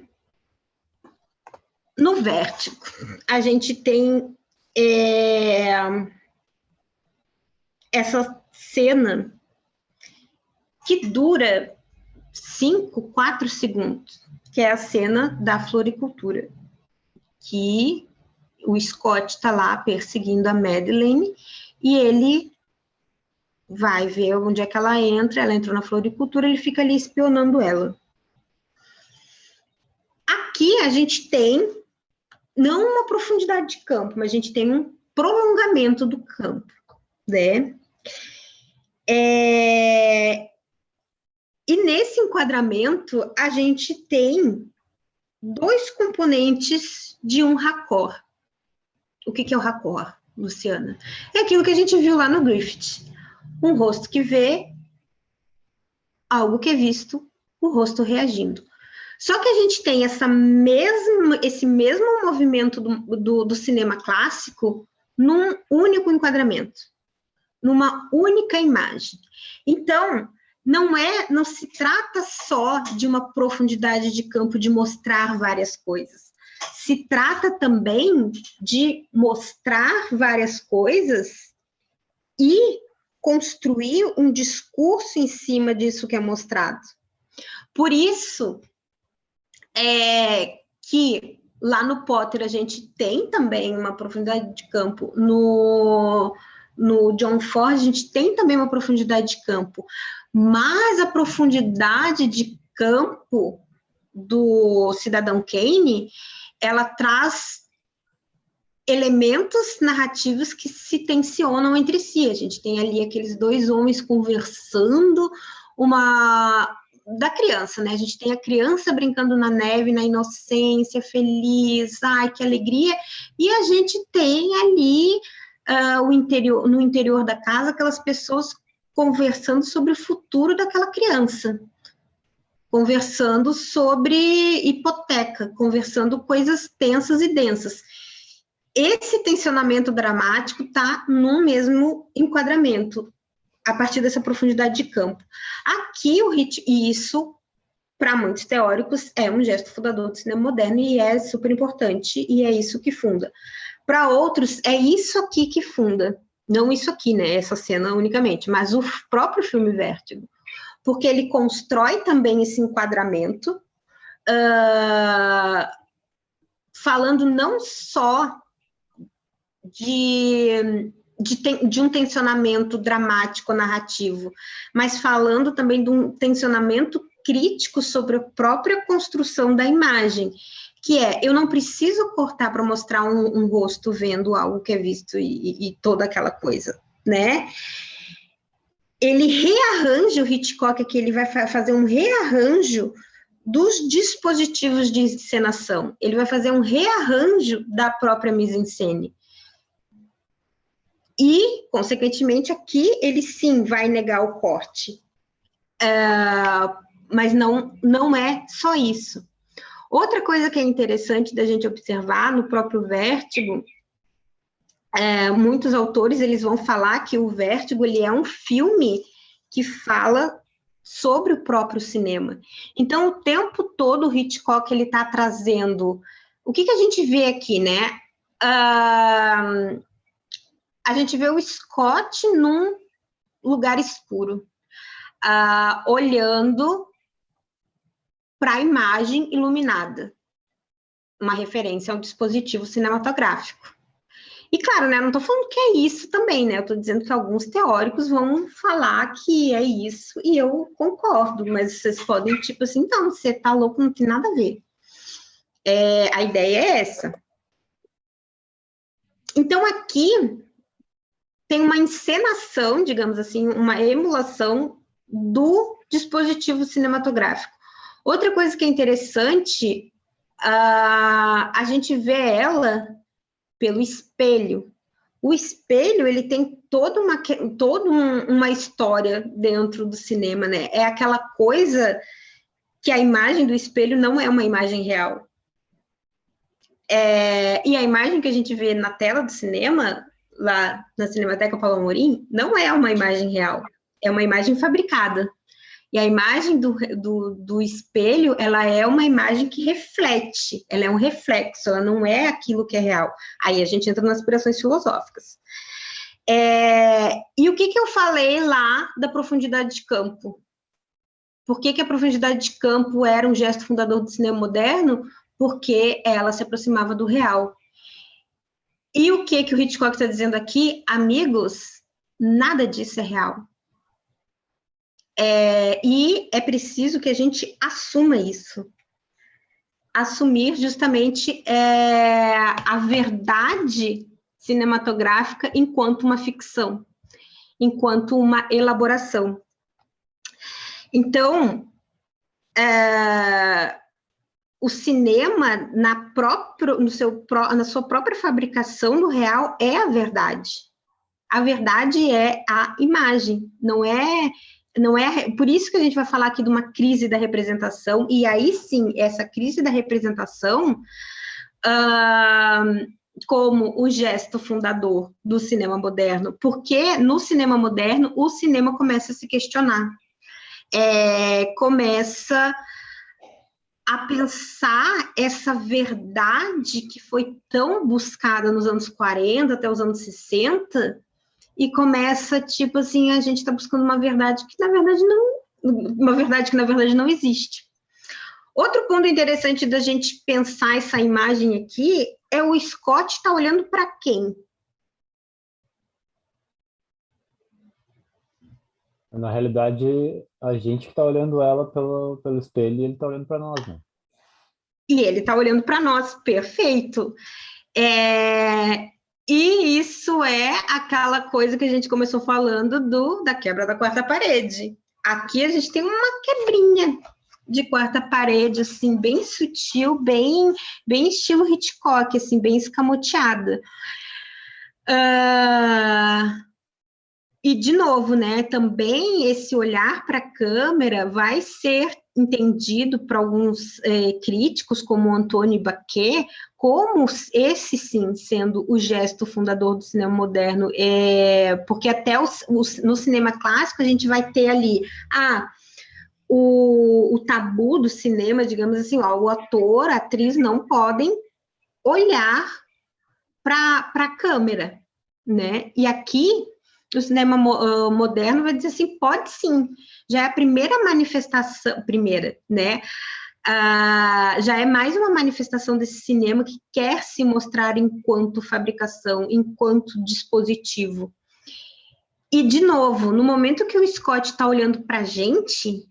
no Vértigo, a gente tem essa cena que dura 4 segundos, que é a cena da floricultura, que o Scott está lá perseguindo a Madeleine e ele vai ver onde é que ela entrou na floricultura, ele fica ali espionando ela. Aqui a gente tem, não uma profundidade de campo, mas a gente tem um prolongamento do campo, né? E nesse enquadramento, a gente tem 2 componentes de um raccord. O que é o raccord, Luciana? É aquilo que a gente viu lá no Griffith. Um rosto que vê, algo que é visto, o rosto reagindo. Só que a gente tem esse mesmo movimento do cinema clássico num único enquadramento, numa única imagem. Então, não se trata só de uma profundidade de campo de mostrar várias coisas. Se trata também de mostrar várias coisas e construir um discurso em cima disso que é mostrado. Por isso que lá no Potter a gente tem também uma profundidade de campo, no John Ford a gente tem também uma profundidade de campo, mas a profundidade de campo do Cidadão Kane, ela traz elementos narrativos que se tensionam entre si. A gente tem ali aqueles dois homens conversando, da criança, né? A gente tem a criança brincando na neve, na inocência, feliz, ai, que alegria, e a gente tem ali no interior da casa, aquelas pessoas conversando sobre o futuro daquela criança, conversando sobre hipoteca, conversando coisas tensas e densas. Esse tensionamento dramático está no mesmo enquadramento, a partir dessa profundidade de campo. Aqui, e isso, para muitos teóricos, é um gesto fundador do cinema moderno e é super importante, e é isso que funda. Para outros, é isso aqui que funda, não isso aqui, né, essa cena unicamente, mas o próprio filme Vértigo, porque ele constrói também esse enquadramento, falando não só de um tensionamento dramático narrativo, mas falando também de um tensionamento crítico sobre a própria construção da imagem, que eu não preciso cortar para mostrar um rosto vendo algo que é visto e toda aquela coisa, né? Ele rearranja, o Hitchcock aqui, ele vai fazer um rearranjo dos dispositivos de encenação, ele vai fazer um rearranjo da própria mise-en-scène. E, consequentemente, aqui ele sim vai negar o corte. Mas não é só isso. Outra coisa que é interessante da gente observar no próprio Vértigo, muitos autores eles vão falar que o Vértigo ele é um filme que fala sobre o próprio cinema. Então, o tempo todo o Hitchcock ele está trazendo... O que a gente vê aqui, né? A gente vê o Scott num lugar escuro, olhando para a imagem iluminada, uma referência ao dispositivo cinematográfico. E claro, né, não estou falando que é isso também, né, eu estou dizendo que alguns teóricos vão falar que é isso, e eu concordo, mas vocês podem, tipo assim, não, você está louco, não tem nada a ver. A ideia é essa. Então, aqui tem uma encenação, digamos assim, uma emulação do dispositivo cinematográfico. Outra coisa que é interessante, a gente vê ela pelo espelho. O espelho, ele tem toda uma história dentro do cinema, né? É aquela coisa que a imagem do espelho não é uma imagem real. E a imagem que a gente vê na tela do cinema, lá na Cinemateca Paulo Amorim, não é uma imagem real, é uma imagem fabricada. E a imagem do espelho, ela é uma imagem que reflete, ela é um reflexo, ela não é aquilo que é real. Aí a gente entra nas aspirações filosóficas. E o que eu falei lá da profundidade de campo? Por que a profundidade de campo era um gesto fundador do cinema moderno? Porque ela se aproximava do real. E o que o Hitchcock está dizendo aqui? Amigos, nada disso é real. E é preciso que a gente assuma isso. Assumir justamente a verdade cinematográfica enquanto uma ficção, enquanto uma elaboração. Então, o cinema, na sua própria fabricação do real, é a verdade. A verdade é a imagem, não é por isso que a gente vai falar aqui de uma crise da representação, e aí sim, essa crise da representação, como o gesto fundador do cinema moderno, porque no cinema moderno o cinema começa a se questionar. começa a pensar essa verdade que foi tão buscada nos anos 40 até os anos 60, e começa, tipo assim, a gente está buscando uma verdade que, na verdade, não existe. Outro ponto interessante da gente pensar essa imagem aqui é o Scott está olhando para quem? Na realidade, a gente que está olhando ela pelo espelho e ele está olhando para nós, né? E ele está olhando para nós, perfeito. E isso é aquela coisa que a gente começou falando da quebra da quarta parede. Aqui a gente tem uma quebrinha de quarta parede, assim, bem sutil, bem estilo Hitchcock, assim, bem escamoteada. E, de novo, né, também esse olhar para a câmera vai ser entendido por alguns críticos, como Antônio Baquet, como esse, sim, sendo o gesto fundador do cinema moderno, porque até no cinema clássico a gente vai ter ali o tabu do cinema, digamos assim, o ator, a atriz não podem olhar para a câmera, né? E aqui o cinema moderno vai dizer assim, pode sim, já é a primeira manifestação, né? Já é mais uma manifestação desse cinema que quer se mostrar enquanto fabricação, enquanto dispositivo. E, de novo, no momento que o Scott está olhando para a gente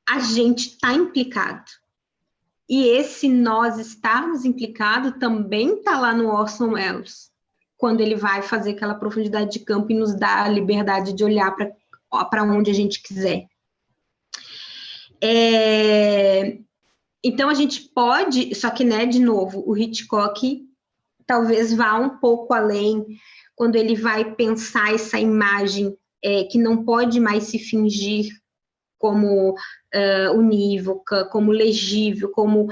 está implicado. E esse nós estarmos implicados também está lá no Orson Welles, quando ele vai fazer aquela profundidade de campo e nos dá a liberdade de olhar para onde a gente quiser. Então, a gente pode, só que, né, de novo, o Hitchcock talvez vá um pouco além, quando ele vai pensar essa imagem que não pode mais se fingir como unívoca, como legível, como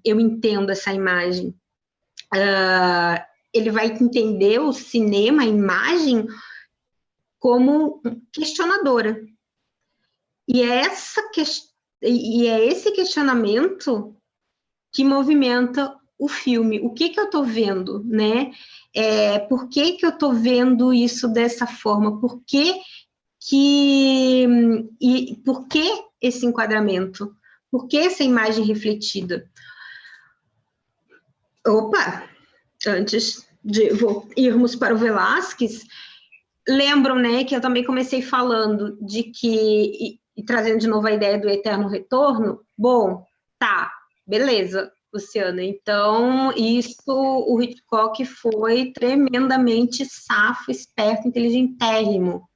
eu entendo essa imagem. Ele vai entender o cinema, a imagem, como questionadora. E é esse questionamento que movimenta o filme. O que eu estou vendo, né? Por que eu estou vendo isso dessa forma? Por que esse enquadramento? Por que essa imagem refletida? Antes de irmos para o Velázquez, lembram, né, que eu também comecei falando de que, e trazendo de novo a ideia do eterno retorno, beleza, Luciana, então o Hitchcock foi tremendamente safo, esperto, inteligentérrimo.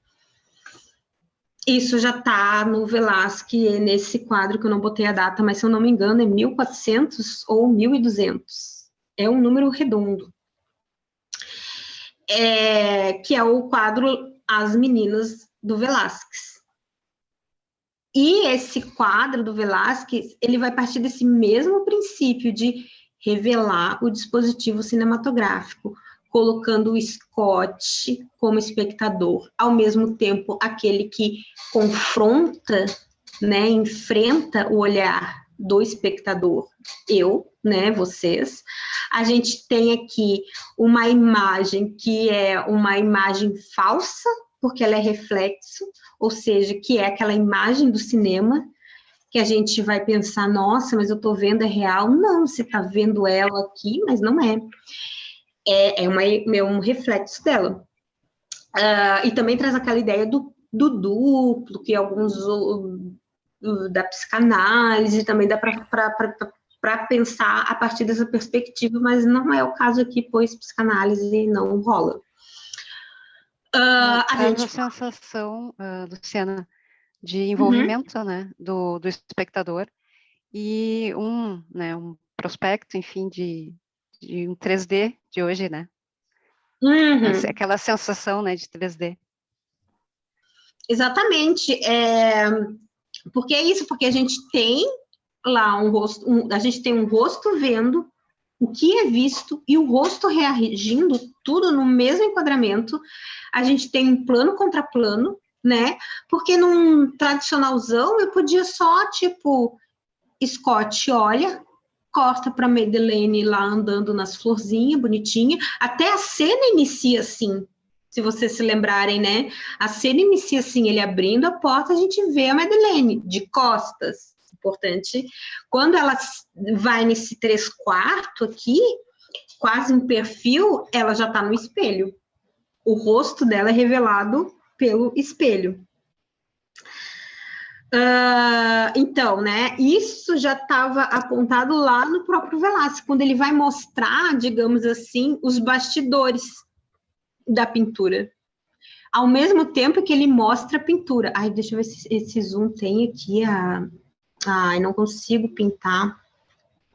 Isso já está no Velázquez, nesse quadro que eu não botei a data, mas se eu não me engano é 1400 ou 1200. É um número redondo, que é o quadro As Meninas do Velázquez. E esse quadro do Velázquez, ele vai partir desse mesmo princípio de revelar o dispositivo cinematográfico, colocando o Scott como espectador, ao mesmo tempo aquele que confronta, né, enfrenta o olhar do espectador, né, vocês. A gente tem aqui uma imagem que é uma imagem falsa, porque ela é reflexo, ou seja, que é aquela imagem do cinema, que a gente vai pensar, nossa, mas eu estou vendo, é real? Não, você está vendo ela aqui, mas não é. É um reflexo dela. E também traz aquela ideia do duplo, que alguns da psicanálise também dá para pensar a partir dessa perspectiva, mas não é o caso aqui, pois psicanálise não rola. A sensação, Luciana, de envolvimento, né, do espectador e um prospecto, enfim, de um 3D de hoje, né? Aquela sensação, né, de 3D. Exatamente. Porque é isso, porque a gente tem lá um rosto, a gente tem um rosto vendo o que é visto e o rosto reagindo, tudo no mesmo enquadramento. A gente tem um plano contra plano, né? Porque num tradicionalzão eu podia só, tipo, Scott olha, corta para Madeleine lá andando nas florzinhas, bonitinha. Até a cena inicia assim, se vocês se lembrarem, né? A cena inicia assim, ele abrindo a porta, a gente vê a Madeleine de costas. Importante. Quando ela vai nesse 3/4 aqui, quase um perfil, ela já está no espelho. O rosto dela é revelado pelo espelho. Então, né, isso já estava apontado lá no próprio Velázquez, quando ele vai mostrar, digamos assim, os bastidores da pintura. Ao mesmo tempo que ele mostra a pintura. Ai, deixa eu ver se esse zoom tem aqui Ai, não consigo pintar.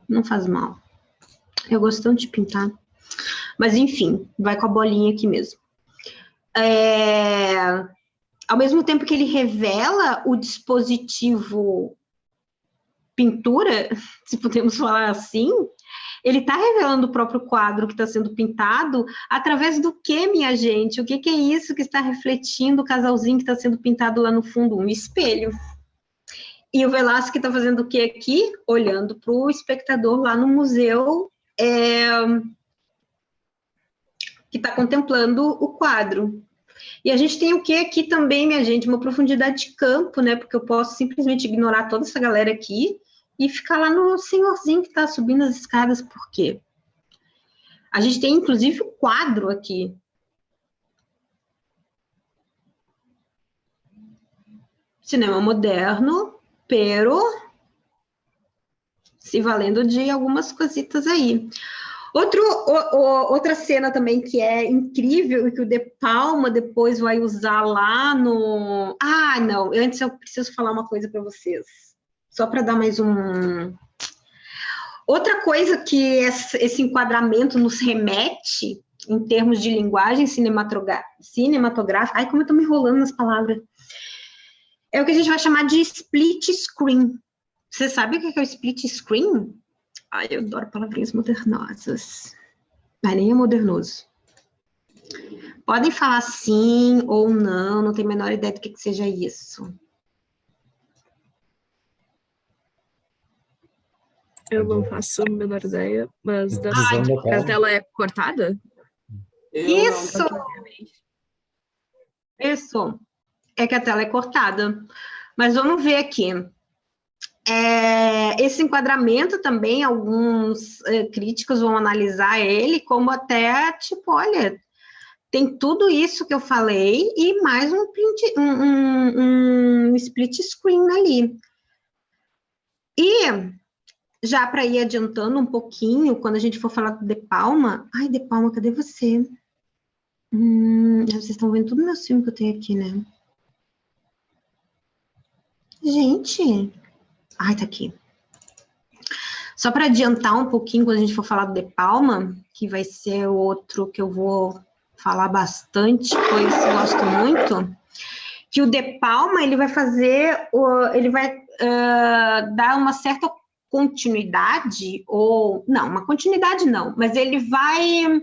Não faz mal. Eu gosto tanto de pintar. Mas, enfim, vai com a bolinha aqui mesmo. Ao mesmo tempo que ele revela o dispositivo pintura, se podemos falar assim, ele está revelando o próprio quadro que está sendo pintado através do que, minha gente? O que é isso que está refletindo o casalzinho que está sendo pintado lá no fundo? Um espelho. E o Velázquez está fazendo o que aqui? Olhando para o espectador lá no museu, que está contemplando o quadro. E a gente tem o que aqui também, minha gente? Uma profundidade de campo, né? Porque eu posso simplesmente ignorar toda essa galera aqui e ficar lá no senhorzinho que está subindo as escadas. Por quê? A gente tem, inclusive, o quadro aqui. Cinema moderno, pero se valendo de algumas cositas aí. Outra cena também que é incrível e que o De Palma depois vai usar lá no... Ah, não, antes eu preciso falar uma coisa para vocês, só para dar mais um... Outra coisa que esse enquadramento nos remete, em termos de linguagem cinematográfica... Ai, como eu estou me enrolando nas palavras. É o que a gente vai chamar de split screen. Você sabe o que é o split screen? Ai, eu adoro palavrinhas modernosas. Mas nem é modernoso. Podem falar sim ou não, não tenho a menor ideia do que seja isso. Eu não faço a menor ideia, mas a tela é cortada? Isso! Isso. É que a tela é cortada. Mas vamos ver aqui. Esse enquadramento também, alguns críticos vão analisar ele como até, tipo, olha, tem tudo isso que eu falei e mais um split screen ali. E, já para ir adiantando um pouquinho, quando a gente for falar do De Palma... Ai, De Palma, cadê você? Vocês estão vendo tudo meus filmes que eu tenho aqui, né? Gente... Ai, tá aqui. Só para adiantar um pouquinho, quando a gente for falar do De Palma, que vai ser outro que eu vou falar bastante, pois gosto muito, que o De Palma, ele vai fazer, ele vai dar uma certa continuidade, ou, não, uma continuidade não, mas ele vai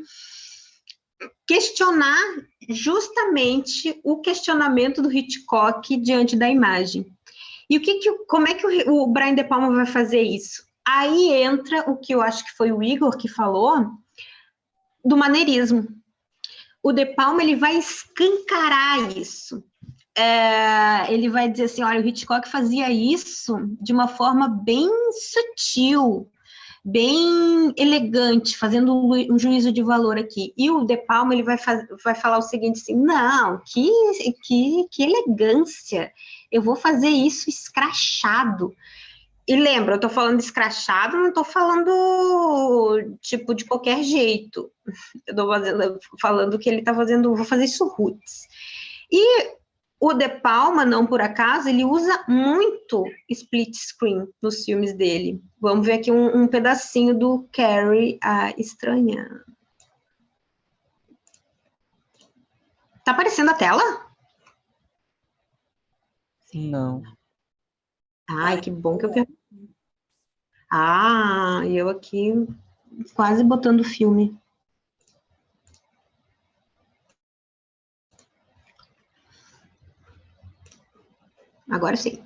questionar justamente o questionamento do Hitchcock diante da imagem. E como é que o Brian De Palma vai fazer isso? Aí entra o que eu acho que foi o Igor que falou, do maneirismo. O De Palma, ele vai escancarar isso. Ele vai dizer assim, olha, o Hitchcock fazia isso de uma forma bem sutil, bem elegante, fazendo um juízo de valor aqui. E o De Palma, ele vai falar o seguinte assim, não, que elegância, eu vou fazer isso escrachado. E lembra, eu tô falando de escrachado, não tô falando, tipo, de qualquer jeito. Eu tô falando que ele tá fazendo, vou fazer isso roots. E o De Palma, não por acaso, ele usa muito split screen nos filmes dele. Vamos ver aqui um pedacinho do Carrie, a Estranha. Tá aparecendo a tela? Não. Ai, que bom que eu quero. Ah, eu aqui quase botando filme. Agora sim.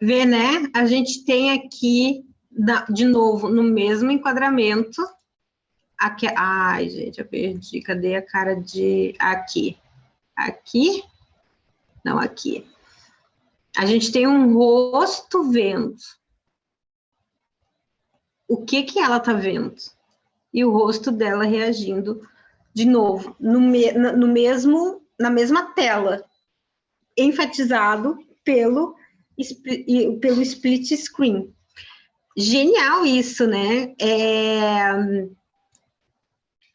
Vê, né? A gente tem aqui, de novo, no mesmo enquadramento, aqui, ai, gente, eu perdi, cadê a cara de... Aqui. Aqui? Não, aqui. A gente tem um rosto vendo. O que que ela tá vendo? E o rosto dela reagindo, de novo, na mesma tela, enfatizado pelo split screen. Genial isso, né?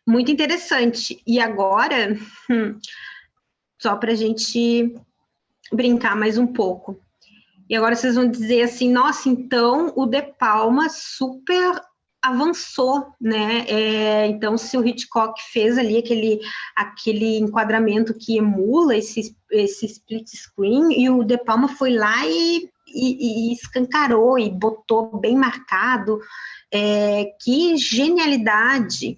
Muito interessante. E agora, só para a gente brincar mais um pouco. E agora vocês vão dizer assim, nossa, então o De Palma super avançou, né? Então, se o Hitchcock fez ali aquele enquadramento que emula esse split screen, e o De Palma foi lá e escancarou e botou bem marcado, que genialidade!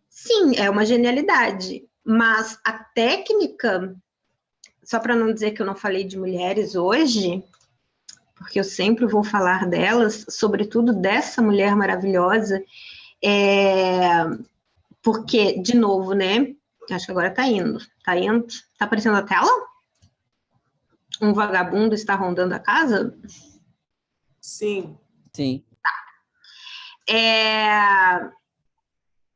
Sim, é uma genialidade, mas a técnica, só para não dizer que eu não falei de mulheres hoje, porque eu sempre vou falar delas, sobretudo dessa mulher maravilhosa, porque, de novo, né, acho que agora tá indo, tá aparecendo a tela? Um vagabundo está rondando a casa? Sim. Sim. Tá.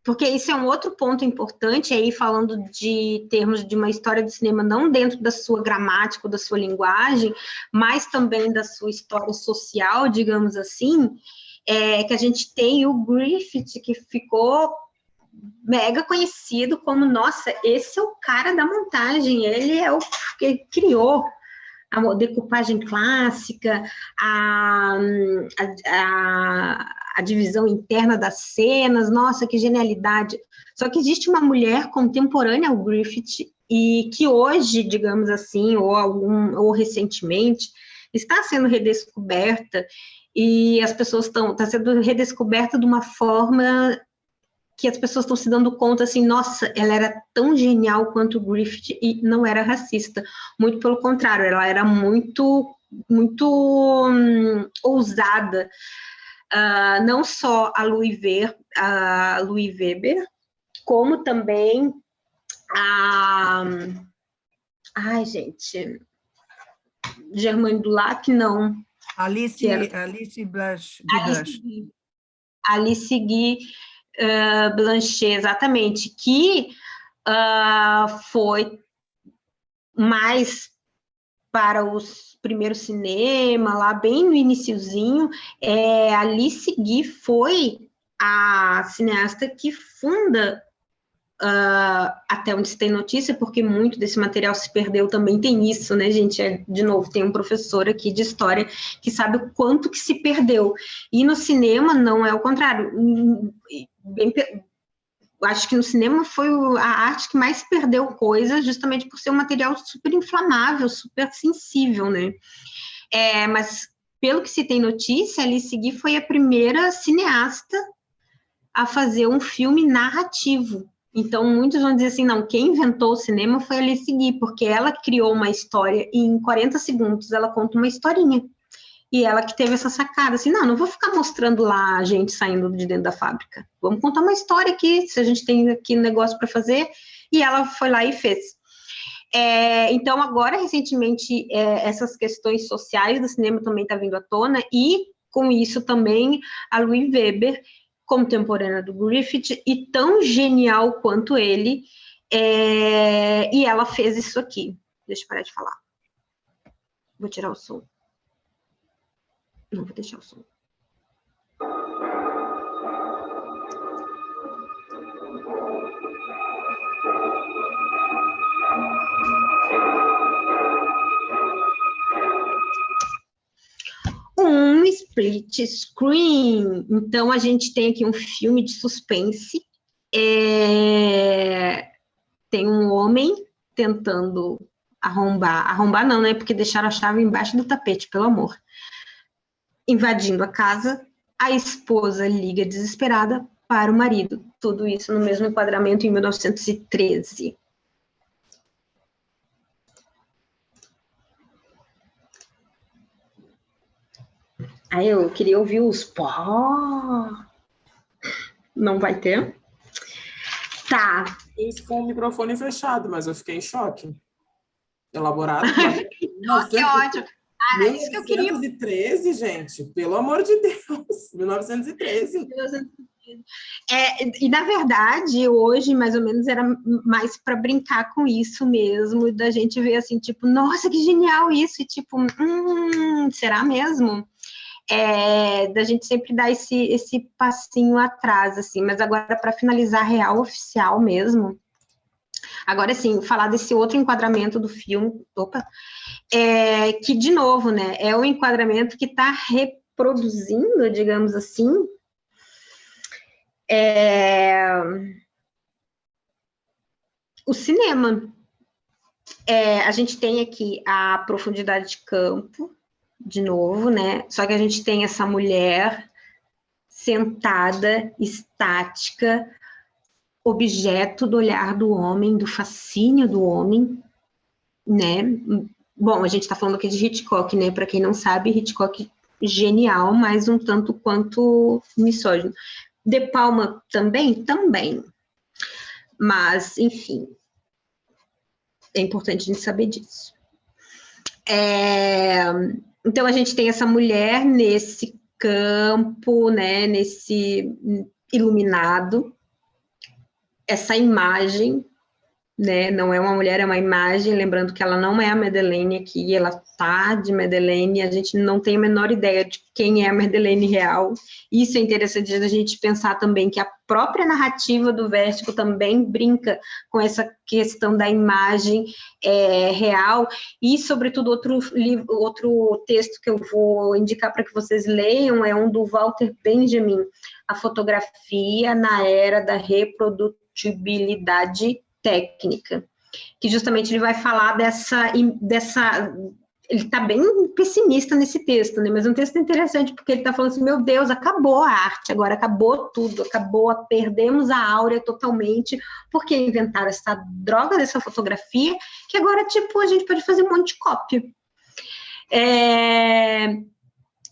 Porque isso é um outro ponto importante, aí falando de termos de uma história do cinema, não dentro da sua gramática, da sua linguagem, mas também da sua história social, digamos assim, que a gente tem o Griffith, que ficou mega conhecido como, nossa, esse é o cara da montagem, ele é o que criou a decupagem clássica, a divisão interna das cenas, nossa, que genialidade. Só que existe uma mulher contemporânea ao Griffith e que hoje, digamos assim, ou recentemente, está sendo redescoberta e as pessoas está sendo redescoberta de uma forma que as pessoas estão se dando conta, assim, nossa, ela era tão genial quanto o Griffith e não era racista. Muito pelo contrário, ela era muito ousada. Não só a Louis Weber, como também ai, gente, Germaine Dulac, não. Alice Guy Blanchet, exatamente, que foi mais para os primeiros cinema, lá bem no iniciozinho. Alice Guy foi a cineasta que funda até onde se tem notícia, porque muito desse material se perdeu também, tem isso, né, gente? De novo, tem um professor aqui de história que sabe o quanto que se perdeu. E no cinema não é o contrário. Acho que no cinema foi a arte que mais perdeu coisas, justamente por ser um material super inflamável, super sensível, né? Mas, pelo que se tem notícia, a Alice Guy foi a primeira cineasta a fazer um filme narrativo. Então, muitos vão dizer assim, não, quem inventou o cinema foi a Alice Guy, porque ela criou uma história e em 40 segundos ela conta uma historinha. E ela que teve essa sacada, assim, não vou ficar mostrando lá a gente saindo de dentro da fábrica. Vamos contar uma história aqui, se a gente tem aqui um negócio para fazer. E ela foi lá e fez. Então, agora, recentemente, essas questões sociais do cinema também estão vindo à tona, e com isso também a Louise Weber, contemporânea do Griffith, e tão genial quanto ele, e ela fez isso aqui. Deixa eu parar de falar. Vou tirar o som. Não vou deixar o som. Um split screen. Então, a gente tem aqui um filme de suspense. Tem um homem tentando arrombar. Arrombar não, né? Porque deixaram a chave embaixo do tapete, pelo amor. Invadindo a casa, a esposa liga desesperada para o marido. Tudo isso no mesmo enquadramento em 1913. Aí eu queria ouvir os pó. Não vai ter? Tá. Isso com o microfone fechado, mas eu fiquei em choque. Elaborado. Que ótimo. Isso que eu queria. 1913, gente, pelo amor de Deus, 1913. E na verdade, hoje, mais ou menos, era mais para brincar com isso mesmo, da gente ver assim, tipo, nossa, que genial isso, e tipo, será mesmo? Da gente sempre dar esse passinho atrás, assim, mas agora, para finalizar real oficial mesmo, agora sim, falar desse outro enquadramento do filme, que, de novo, né, é um enquadramento que está reproduzindo, digamos assim, o cinema. A gente tem aqui a profundidade de campo, de novo, né, só que a gente tem essa mulher sentada, estática, objeto do olhar do homem, do fascínio do homem, né? Bom, a gente está falando aqui de Hitchcock, né? Para quem não sabe, Hitchcock genial, mas um tanto quanto misógino. De Palma também? Também. Mas, enfim, é importante a gente saber disso. Então, a gente tem essa mulher nesse campo, né? Nesse iluminado, essa imagem, né, não é uma mulher, é uma imagem, lembrando que ela não é a Madeleine aqui, ela tá de Madeleine, a gente não tem a menor ideia de quem é a Madeleine real. Isso é interessante a gente pensar também, que a própria narrativa do Vértigo também brinca com essa questão da imagem real, e, sobretudo, outro texto que eu vou indicar para que vocês leiam, é um do Walter Benjamin, A Fotografia na Era da Reprodutibilidade Técnica, que justamente ele vai falar dessa ele está bem pessimista nesse texto, né? Mas é um texto interessante, porque ele está falando assim, meu Deus, acabou a arte, agora acabou tudo, perdemos a áurea totalmente, porque inventaram essa droga dessa fotografia, que agora, tipo, a gente pode fazer um monte de cópia.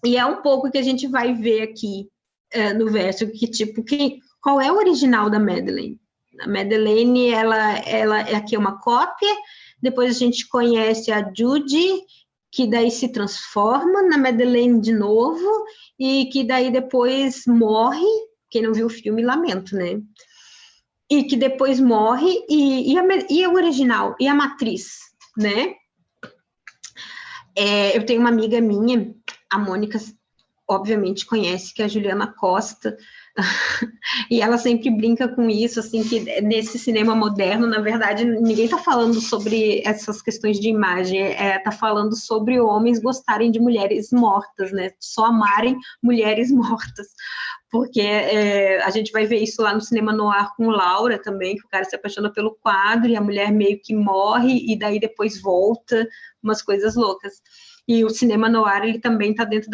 E é um pouco que a gente vai ver aqui no verso, que, tipo, qual é o original da Madeleine? A Madeleine, ela aqui é uma cópia, depois a gente conhece a Judy, que daí se transforma na Madeleine de novo, e que daí depois morre, quem não viu o filme, lamento, né? E que depois morre, e o original, e a matriz, né? Eu tenho uma amiga minha, a Mônica, obviamente conhece, que é a Juliana Costa, e ela sempre brinca com isso, assim, que nesse cinema moderno, na verdade, ninguém está falando sobre essas questões de imagem, está falando sobre homens gostarem de mulheres mortas, né, só amarem mulheres mortas, porque a gente vai ver isso lá no cinema noir com Laura também, que o cara se apaixona pelo quadro, e a mulher meio que morre, e daí depois volta, umas coisas loucas. E o cinema noir, ele também está dentro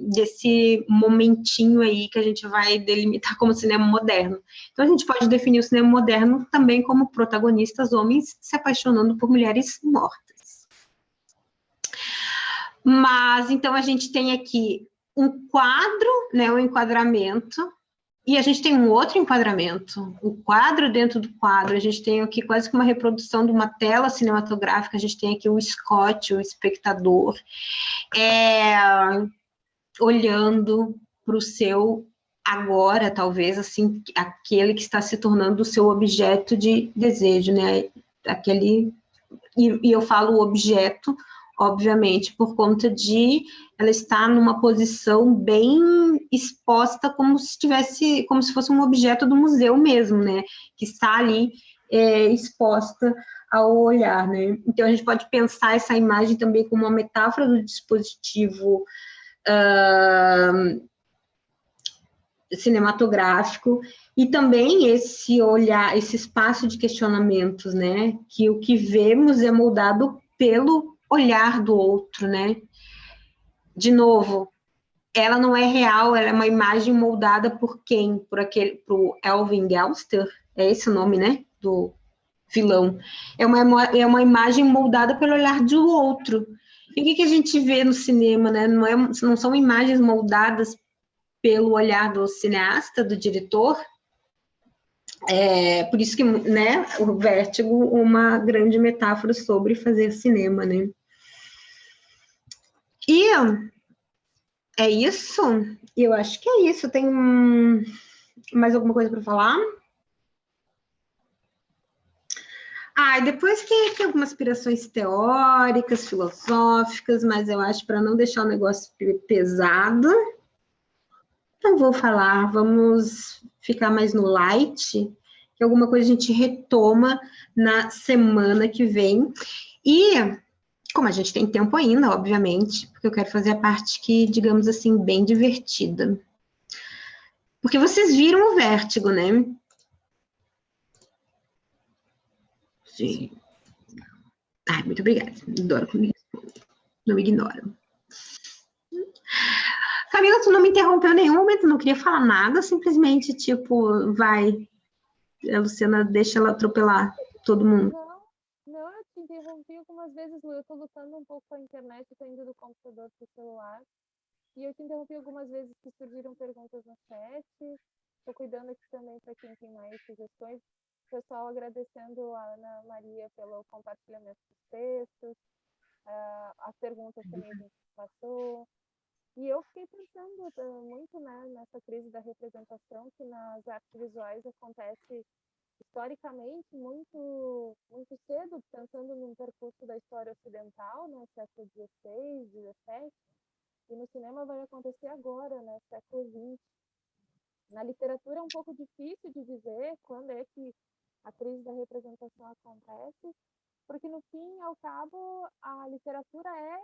desse momentinho aí que a gente vai delimitar como cinema moderno. Então, a gente pode definir o cinema moderno também como protagonistas homens se apaixonando por mulheres mortas. Mas, então, a gente tem aqui um quadro, né, um enquadramento, e a gente tem um outro enquadramento, o quadro dentro do quadro. A gente tem aqui quase que uma reprodução de uma tela cinematográfica. A gente tem aqui o Scott, o espectador, olhando para o seu agora, talvez, assim, aquele que está se tornando o seu objeto de desejo, né? E eu falo objeto, obviamente, por conta de ela estar numa posição bem exposta, como se fosse um objeto do museu mesmo, né? Que está ali exposta ao olhar, né? Então, a gente pode pensar essa imagem também como uma metáfora do dispositivo cinematográfico, e também esse olhar, esse espaço de questionamentos, né? Que o que vemos é moldado pelo olhar do outro, né? De novo, ela não é real, ela é uma imagem moldada por quem? Pro Elvin Gelster, é esse o nome, né? Do vilão. É uma imagem moldada pelo olhar do outro. E o que a gente vê no cinema, né? Não são imagens moldadas pelo olhar do cineasta, do diretor. Por isso que, né, o Vértigo, uma grande metáfora sobre fazer cinema, né? E é isso? Eu acho que é isso. Tem mais alguma coisa para falar? E depois tem algumas aspirações teóricas, filosóficas, mas eu acho, para não deixar o negócio pesado, não vou falar, vamos ficar mais no light, que alguma coisa a gente retoma na semana que vem. E, como a gente tem tempo ainda, obviamente, porque eu quero fazer a parte que, digamos assim, bem divertida. Porque vocês viram o Vértigo, né? Sim. Muito obrigada. Adoro quando me respondem. Não me ignoram. Camila, tu não me interrompeu em nenhum momento, não queria falar nada, simplesmente, tipo, vai. A Luciana deixa ela atropelar todo mundo. Não, eu te interrompi algumas vezes, Lu. Eu tô lutando um pouco com a internet, tô indo do computador pro celular. E eu te interrompi algumas vezes que surgiram perguntas no chat. Tô cuidando aqui também para quem tem mais sugestões. Pessoal, agradecendo a Ana Maria pelo compartilhamento dos textos, as perguntas também que a gente passou. E eu fiquei pensando muito, né, nessa crise da representação que nas artes visuais acontece historicamente muito cedo, pensando num percurso da história ocidental, no século XVI, XVII, e no cinema vai acontecer agora, né, século XX. Na literatura é um pouco difícil de dizer quando é que a crise da representação acontece, porque no fim e ao cabo a literatura é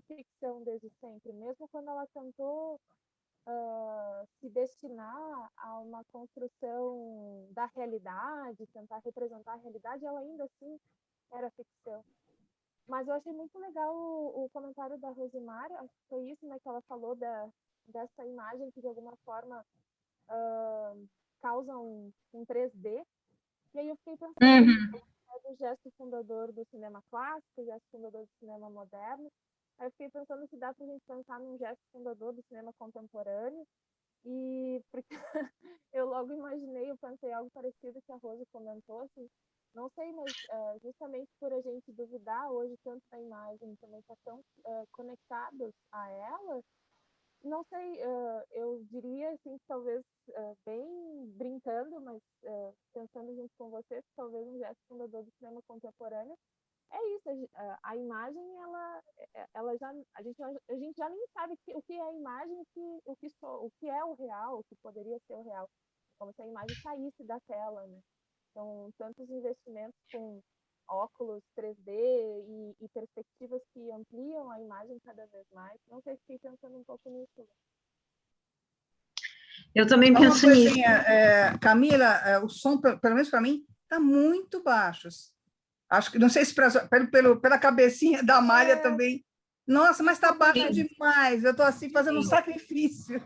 ficção desde sempre, mesmo quando ela tentou se destinar a uma construção da realidade, tentar representar a realidade, ela ainda assim era ficção. Mas eu achei muito legal o comentário da Rosimar, acho que foi isso, né, que ela falou dessa imagem que de alguma forma causa um 3D. E aí eu fiquei pensando no gesto fundador do cinema clássico, o gesto fundador do cinema moderno. Aí eu fiquei pensando se dá para a gente pensar num gesto fundador do cinema contemporâneo. E porque eu logo imaginei, eu pensei algo parecido que a Rose comentou, assim, não sei, mas justamente por a gente duvidar hoje tanto da imagem, também estar tão conectados a ela, não sei, eu diria assim, que talvez bem brincando, mas pensando junto com vocês, talvez um gesto fundador do cinema contemporâneo é isso, a imagem, ela já, a gente já nem sabe o que é a imagem, o que é o real, o que poderia ser o real, como se a imagem saísse da tela, né? Então, tantos investimentos com óculos 3D e perspectivas que ampliam a imagem cada vez mais. Não sei se fiquei pensando um pouco nisso. Eu também Só uma penso nisso. coisinha, Camila, o som, pelo menos para mim, está muito baixo. Acho que, não sei se pela cabecinha da Malha também. Nossa, mas está baixo demais. Eu estou assim fazendo um sacrifício.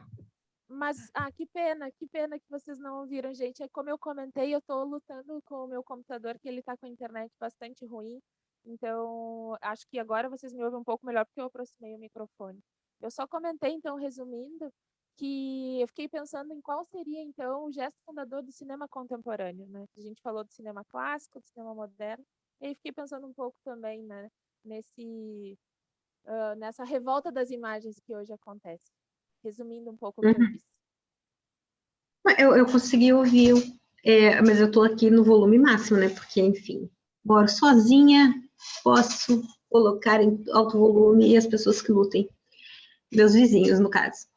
Mas, que pena que vocês não ouviram, gente. É como eu comentei, eu estou lutando com o meu computador, que ele está com a internet bastante ruim. Então, acho que agora vocês me ouvem um pouco melhor, porque eu aproximei o microfone. Eu só comentei, então, resumindo, que eu fiquei pensando em qual seria, então, o gesto fundador do cinema contemporâneo, né? A gente falou do cinema clássico, do cinema moderno, e aí fiquei pensando um pouco também, né, nessa revolta das imagens que hoje acontece. Resumindo um pouco o que eu disse. Eu consegui ouvir, mas eu estou aqui no volume máximo, né? Porque, enfim, moro sozinha, posso colocar em alto volume e as pessoas que lutem, meus vizinhos, no caso.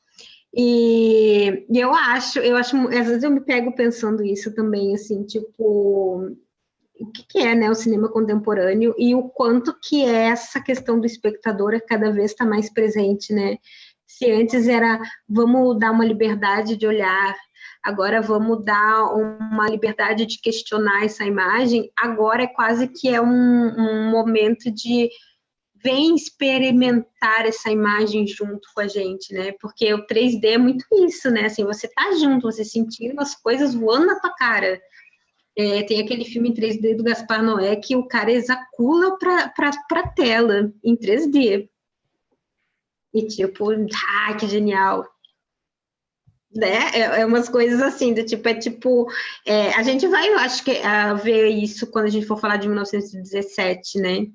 E eu acho, às vezes eu me pego pensando isso também, assim, tipo, o que é, né, o cinema contemporâneo e o quanto que essa questão do espectador cada vez está mais presente, né? Se antes era, vamos dar uma liberdade de olhar, agora vamos dar uma liberdade de questionar essa imagem, agora é quase que um momento de vem experimentar essa imagem junto com a gente, né? Porque o 3D é muito isso, né? Assim, você tá junto, você sentindo as coisas voando na tua cara. Tem aquele filme em 3D do Gaspar Noé que o cara exacula pra tela em 3D. E tipo, que genial. Né? É umas coisas assim, do tipo, a gente vai, eu acho que, ver isso quando a gente for falar de 1917, né?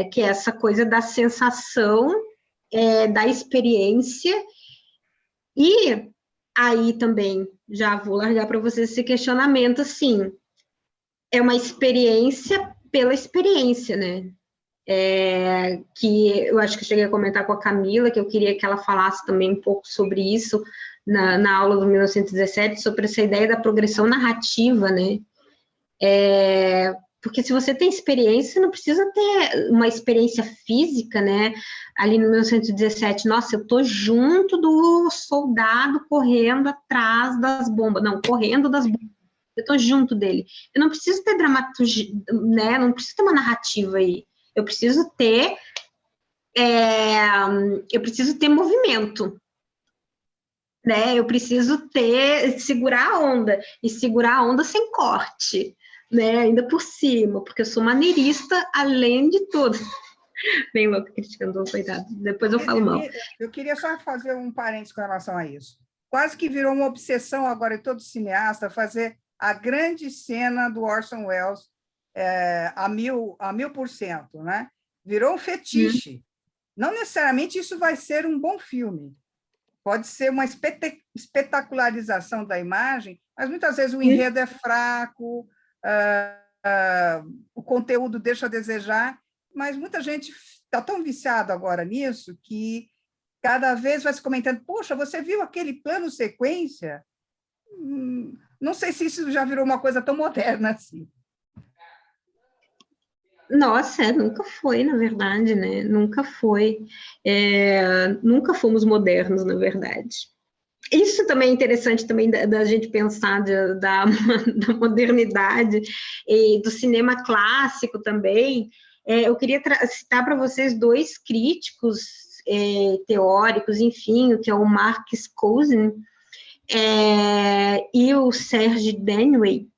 Que é essa coisa da sensação, da experiência, e aí também, já vou largar para vocês esse questionamento, assim, é uma experiência pela experiência, né? Que eu acho que eu cheguei a comentar com a Camila, que eu queria que ela falasse também um pouco sobre isso na aula do 1917, sobre essa ideia da progressão narrativa, né? Porque se você tem experiência, você não precisa ter uma experiência física, né? Ali no 1917, nossa, eu tô junto do soldado correndo atrás das bombas, não, correndo das bombas, eu tô junto dele. Eu não preciso ter dramaturgia, né? Não preciso ter uma narrativa aí. Eu preciso ter movimento, né? Eu preciso segurar a onda, e segurar a onda sem corte, né? Ainda por cima, porque eu sou maneirista além de tudo. Bem louco criticando, coitado. Depois eu falo mal. Eu queria só fazer um parênteses com relação a isso. Quase que virou uma obsessão agora em todo cineasta fazer a grande cena do Orson Welles a 1000%, né? Virou um fetiche. Não necessariamente isso vai ser um bom filme. Pode ser uma espetacularização da imagem, mas muitas vezes o enredo é fraco, o conteúdo deixa a desejar, mas muita gente está tão viciada agora nisso que cada vez vai se comentando, poxa, você viu aquele plano sequência? Não sei se isso já virou uma coisa tão moderna assim. Nossa, nunca foi, na verdade, né? Nunca foi. Nunca fomos modernos, na verdade. Isso também é interessante também da gente pensar da modernidade e do cinema clássico também. Eu queria citar para vocês dois críticos teóricos, enfim, o que é o Marcus Cousin e o Serge Denway.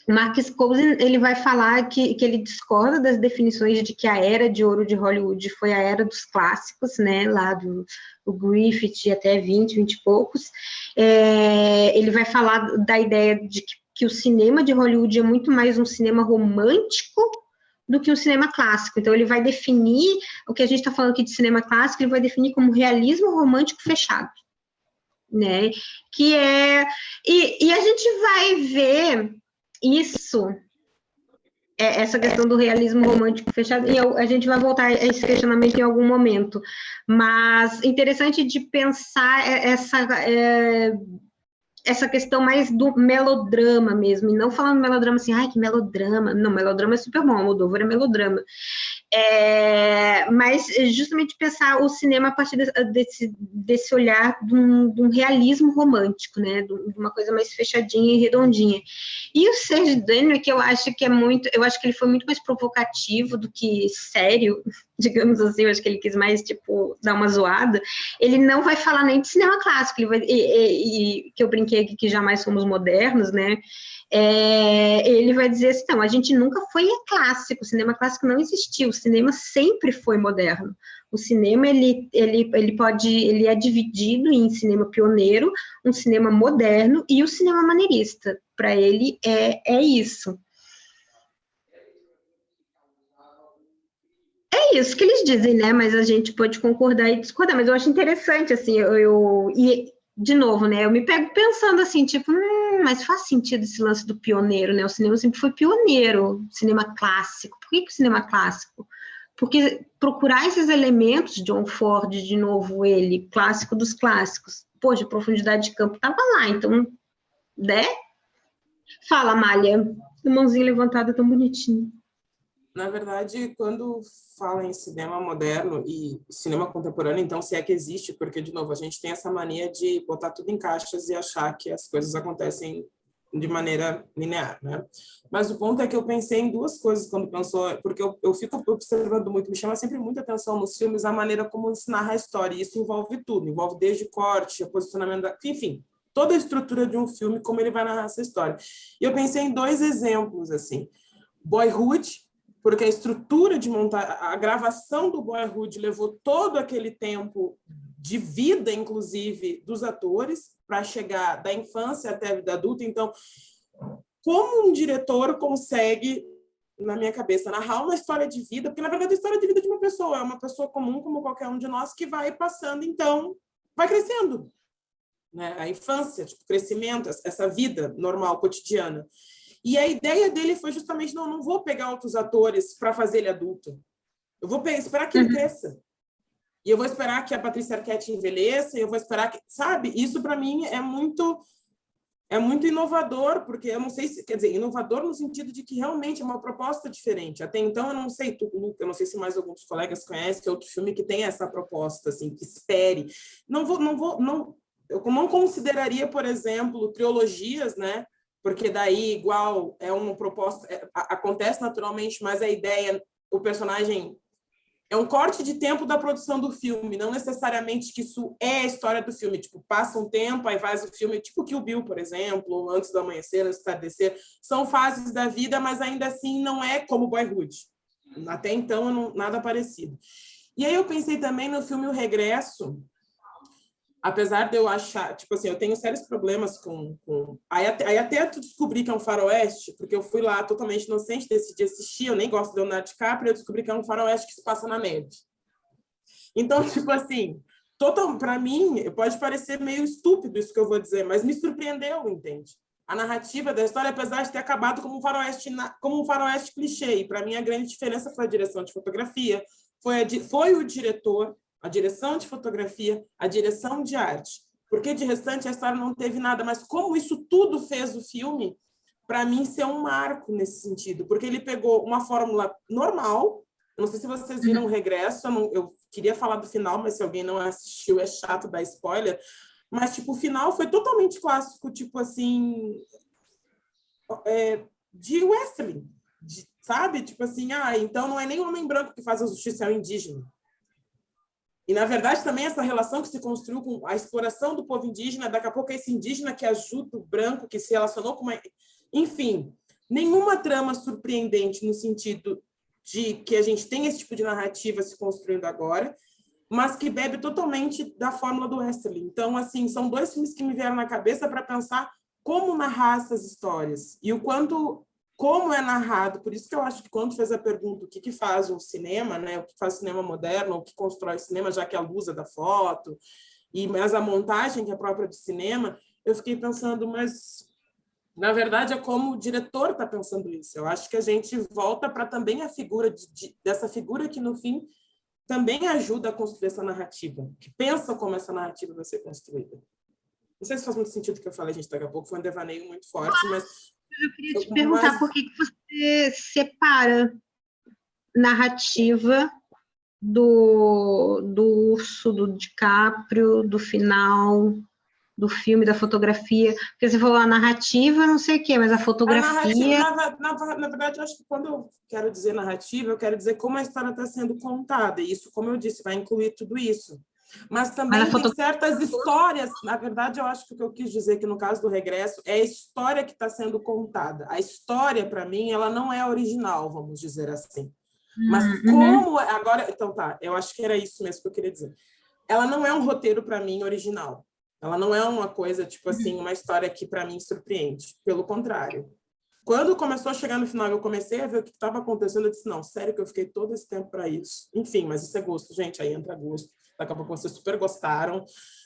O Marcus Cousin, ele vai falar que ele discorda das definições de que a era de ouro de Hollywood foi a era dos clássicos, né, lá do Griffith até 20 e poucos. Ele vai falar da ideia de que o cinema de Hollywood é muito mais um cinema romântico do que um cinema clássico. Então, ele vai definir, o que a gente está falando aqui de cinema clássico, ele vai definir como realismo romântico fechado, né, que e a gente vai ver isso essa questão do realismo romântico fechado, e a gente vai voltar a esse questionamento em algum momento, mas interessante de pensar essa questão mais do melodrama mesmo, e não falando melodrama assim, ai, que melodrama, não, melodrama é super bom, Almodóvar é melodrama, mas justamente pensar o cinema a partir desse olhar de um realismo romântico, né, de uma coisa mais fechadinha e redondinha. E o Serge Daniel, que eu acho que eu acho que ele foi muito mais provocativo do que sério, digamos assim, eu acho que ele quis mais, tipo, dar uma zoada, ele não vai falar nem de cinema clássico, ele vai, que eu brinquei aqui que jamais somos modernos, né, ele vai dizer assim, não, a gente nunca foi clássico, o cinema clássico não existiu, o cinema sempre foi moderno. O cinema, ele é dividido em cinema pioneiro, um cinema moderno e o cinema maneirista. Para ele, é isso. É isso que eles dizem, né? Mas a gente pode concordar e discordar. Mas eu acho interessante, assim, e, de novo, né? Eu me pego pensando assim, tipo, mas faz sentido esse lance do pioneiro, né? O cinema sempre foi pioneiro, cinema clássico. Por que o cinema clássico? Porque procurar esses elementos, John Ford, de novo, ele, clássico dos clássicos, poxa, profundidade de campo estava lá, então, né? Fala, Amália, mãozinha levantada tão bonitinho. Na verdade, quando fala em cinema moderno e cinema contemporâneo, então, se é que existe, porque, de novo, a gente tem essa mania de botar tudo em caixas e achar que as coisas acontecem de maneira linear, né? Mas o ponto é que eu pensei em duas coisas quando pensou, porque eu fico observando muito, me chama sempre muita atenção nos filmes a maneira como se narra a história, e isso envolve tudo, envolve desde corte, o posicionamento, enfim, toda a estrutura de um filme, como ele vai narrar essa história. E eu pensei em dois exemplos, assim, Boyhood, porque a estrutura de montar, a gravação do Boyhood levou todo aquele tempo de vida, inclusive, dos atores, para chegar da infância até a vida adulta. Então, como um diretor consegue, na minha cabeça, narrar uma história de vida, porque, na verdade, a história de vida de uma pessoa é uma pessoa comum, como qualquer um de nós, que vai passando, então, vai crescendo. Né? A infância, tipo, crescimento, essa vida normal, cotidiana. E a ideia dele foi justamente, não vou pegar outros atores para fazer ele adulto. Eu vou esperar que ele cresça. E eu vou esperar que a Patrícia Arquette envelheça, e eu vou esperar que... Sabe? Isso, para mim, é muito inovador, porque eu não sei se... Quer dizer, inovador no sentido de que realmente é uma proposta diferente. Até então, eu não sei, eu não sei se mais alguns colegas conhecem outro filme que tem essa proposta, assim, que espere. Eu não consideraria, por exemplo, trilogias, né? Porque daí, igual, é uma proposta... acontece naturalmente, mas a ideia, o personagem... É um corte de tempo da produção do filme, não necessariamente que isso é a história do filme. Tipo, passa um tempo, aí faz o filme, tipo Kill Bill, por exemplo, Antes do Amanhecer, Antes do Entardecer. São fases da vida, mas ainda assim não é como Boyhood. Até então, nada parecido. E aí eu pensei também no filme O Regresso, apesar de eu achar, tipo assim, eu tenho sérios problemas com... Aí até eu descobri que é um faroeste, porque eu fui lá totalmente inocente, decidi assistir, eu nem gosto de Leonardo DiCaprio, eu descobri que é um faroeste que se passa na neve. Então, tipo assim, para mim, pode parecer meio estúpido isso que eu vou dizer, mas me surpreendeu, entende? A narrativa da história, apesar de ter acabado como um faroeste clichê, e para mim a grande diferença foi a direção de fotografia, foi o diretor, a direção de fotografia, a direção de arte. Porque, de restante, a história não teve nada. Mas como isso tudo fez o filme, para mim, ser um marco nesse sentido. Porque ele pegou uma fórmula normal. Não sei se vocês viram O Regresso. Eu queria falar do final, mas se alguém não assistiu, é chato dar spoiler. Mas, tipo, o final foi totalmente clássico, tipo assim... de wrestling, sabe? Tipo assim, então não é nem o homem branco que faz a justiça, é o indígena. E, na verdade, também essa relação que se construiu com a exploração do povo indígena, daqui a pouco é esse indígena que ajuda o branco, que se relacionou com uma... Enfim, nenhuma trama surpreendente no sentido de que a gente tem esse tipo de narrativa se construindo agora, mas que bebe totalmente da fórmula do wrestling. Então, assim, são dois filmes que me vieram na cabeça para pensar como narrar essas histórias e o quanto... como é narrado, por isso que eu acho que quando fez a pergunta o que faz um cinema, né, o que faz cinema moderno, o que constrói o cinema, já que a luz é da foto, mas a montagem que é própria do cinema, eu fiquei pensando, mas Na verdade, é como o diretor está pensando isso. Eu acho que a gente volta para também a figura dessa figura que, no fim, também ajuda a construir essa narrativa, que pensa como essa narrativa vai ser construída. Não sei se faz muito sentido o que eu falei, gente, daqui a pouco foi um devaneio muito forte, mas... Eu queria te perguntar por que você separa narrativa do urso, do DiCaprio, do final... do filme, da fotografia, porque você falou a narrativa, não sei o quê, mas a fotografia... Na verdade, eu acho que quando eu quero dizer narrativa, eu quero dizer como a história está sendo contada, e isso, como eu disse, vai incluir tudo isso. Mas também tem certas histórias, na verdade, eu acho que o que eu quis dizer que no caso do Regresso é a história que está sendo contada. A história, para mim, ela não é original, vamos dizer assim. Mas como... Agora, então tá, eu acho que era isso mesmo que eu queria dizer. Ela não é um roteiro, para mim, original. Ela não é uma coisa, tipo assim, uma história que, para mim, surpreende. Pelo contrário. Quando começou a chegar no final, eu comecei a ver o que estava acontecendo, eu disse, não, sério que eu fiquei todo esse tempo para isso. Enfim, mas isso é gosto, gente, aí entra gosto. Daqui a pouco vocês super gostaram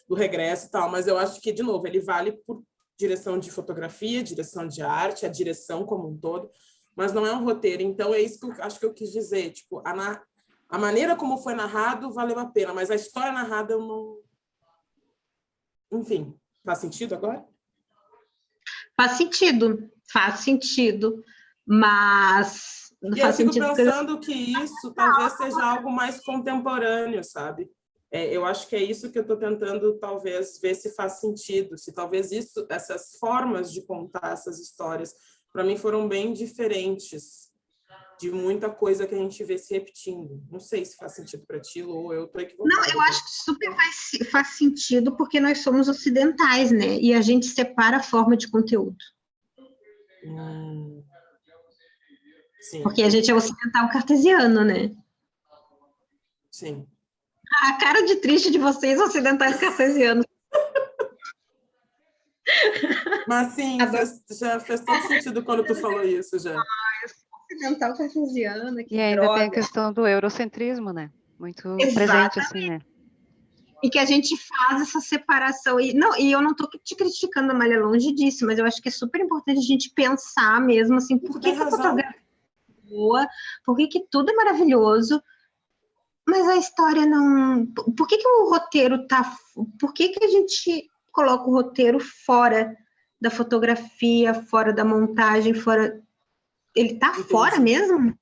do Regresso e tal, mas eu acho que, de novo, ele vale por direção de fotografia, direção de arte, a direção como um todo, mas não é um roteiro. Então, é isso que eu acho que eu quis dizer. Tipo, a maneira como foi narrado valeu a pena, mas a história narrada eu não... Enfim, faz sentido agora? Faz sentido, mas... E eu fico pensando que isso talvez seja algo mais contemporâneo, sabe? Eu acho que é isso que eu estou tentando, talvez, ver se faz sentido, se talvez isso, essas formas de contar essas histórias, para mim, foram bem diferentes de muita coisa que a gente vê se repetindo. Não sei se faz sentido para ti, ou eu estou equivocada. Não, eu acho que super faz sentido, porque nós somos ocidentais, né? E a gente separa a forma de conteúdo. Sim. Porque a gente é ocidental cartesiano, né? Sim. A cara de triste de vocês, ocidentais cartesianos. Mas sim, já fez todo sentido quando tu falou isso, já. Eu sou ocidental cartesiana, que E ainda droga. tem a questão do eurocentrismo, né? Muito presente, assim, né? E que a gente faz essa separação. E eu não estou te criticando, Amália, longe disso, mas eu acho que é super importante a gente pensar mesmo, assim, por que a fotografia é boa, por que tudo é maravilhoso, mas a história não... Por que o roteiro tá... Por que a gente coloca o roteiro fora da fotografia, fora da montagem, fora... Ele tá fora mesmo?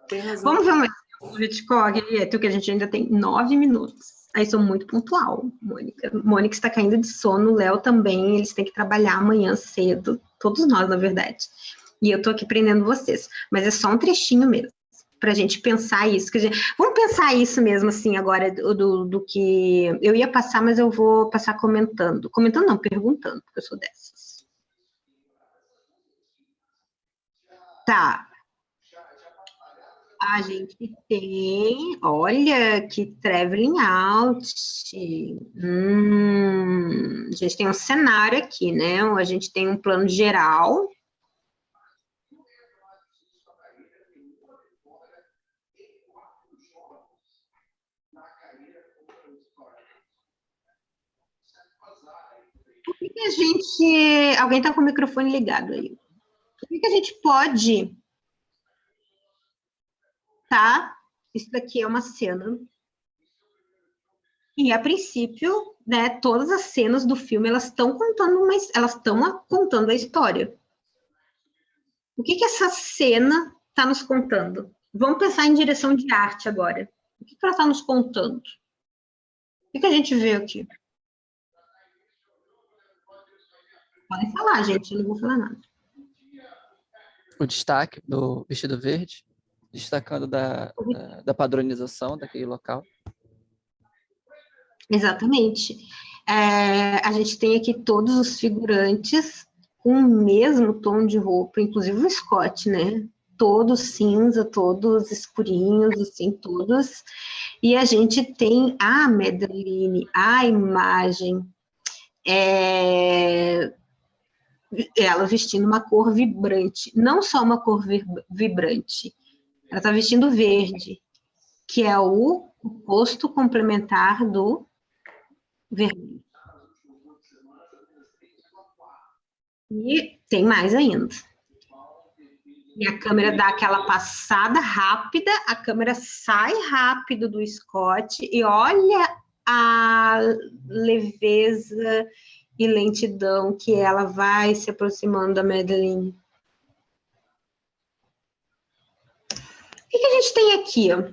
Tem razão. Vamos ver um exemplo do Hitchcock, que a gente ainda tem 9 minutos. Aí sou muito pontual, Mônica. Mônica está caindo de sono, o Léo também, eles têm que trabalhar amanhã cedo, todos nós, na verdade. E eu tô aqui prendendo vocês, mas é só um trechinho mesmo, para a gente pensar isso. Vamos pensar isso mesmo, assim, agora, do que eu ia passar, mas eu vou passar comentando. Comentando não, perguntando, porque eu sou dessas. Tá. A gente tem, olha, que traveling out. A gente tem um cenário aqui, né? A gente tem um plano geral. Por que a gente... Alguém está com o microfone ligado aí. Por que a gente pode... Tá? Isso daqui é uma cena. E, a princípio, né, todas as cenas do filme, elas estão contando a história. O que essa cena está nos contando? Vamos pensar em direção de arte agora. O que ela está nos contando? O que a gente vê aqui? Podem falar, gente, eu não vou falar nada. O destaque do vestido verde, destacando da padronização daquele local. Exatamente. A gente tem aqui todos os figurantes com o mesmo tom de roupa, inclusive o Scott, né? Todos cinza, todos escurinhos, assim, todos. E a gente tem a Madeline, a imagem, ela vestindo uma cor vibrante, não só uma cor vibrante, ela está vestindo verde, que é o oposto complementar do vermelho. E tem mais ainda. E a câmera dá aquela passada rápida, a câmera sai rápido do Scott e olha a leveza e lentidão que ela vai se aproximando da Madeleine. O que a gente tem aqui, ó,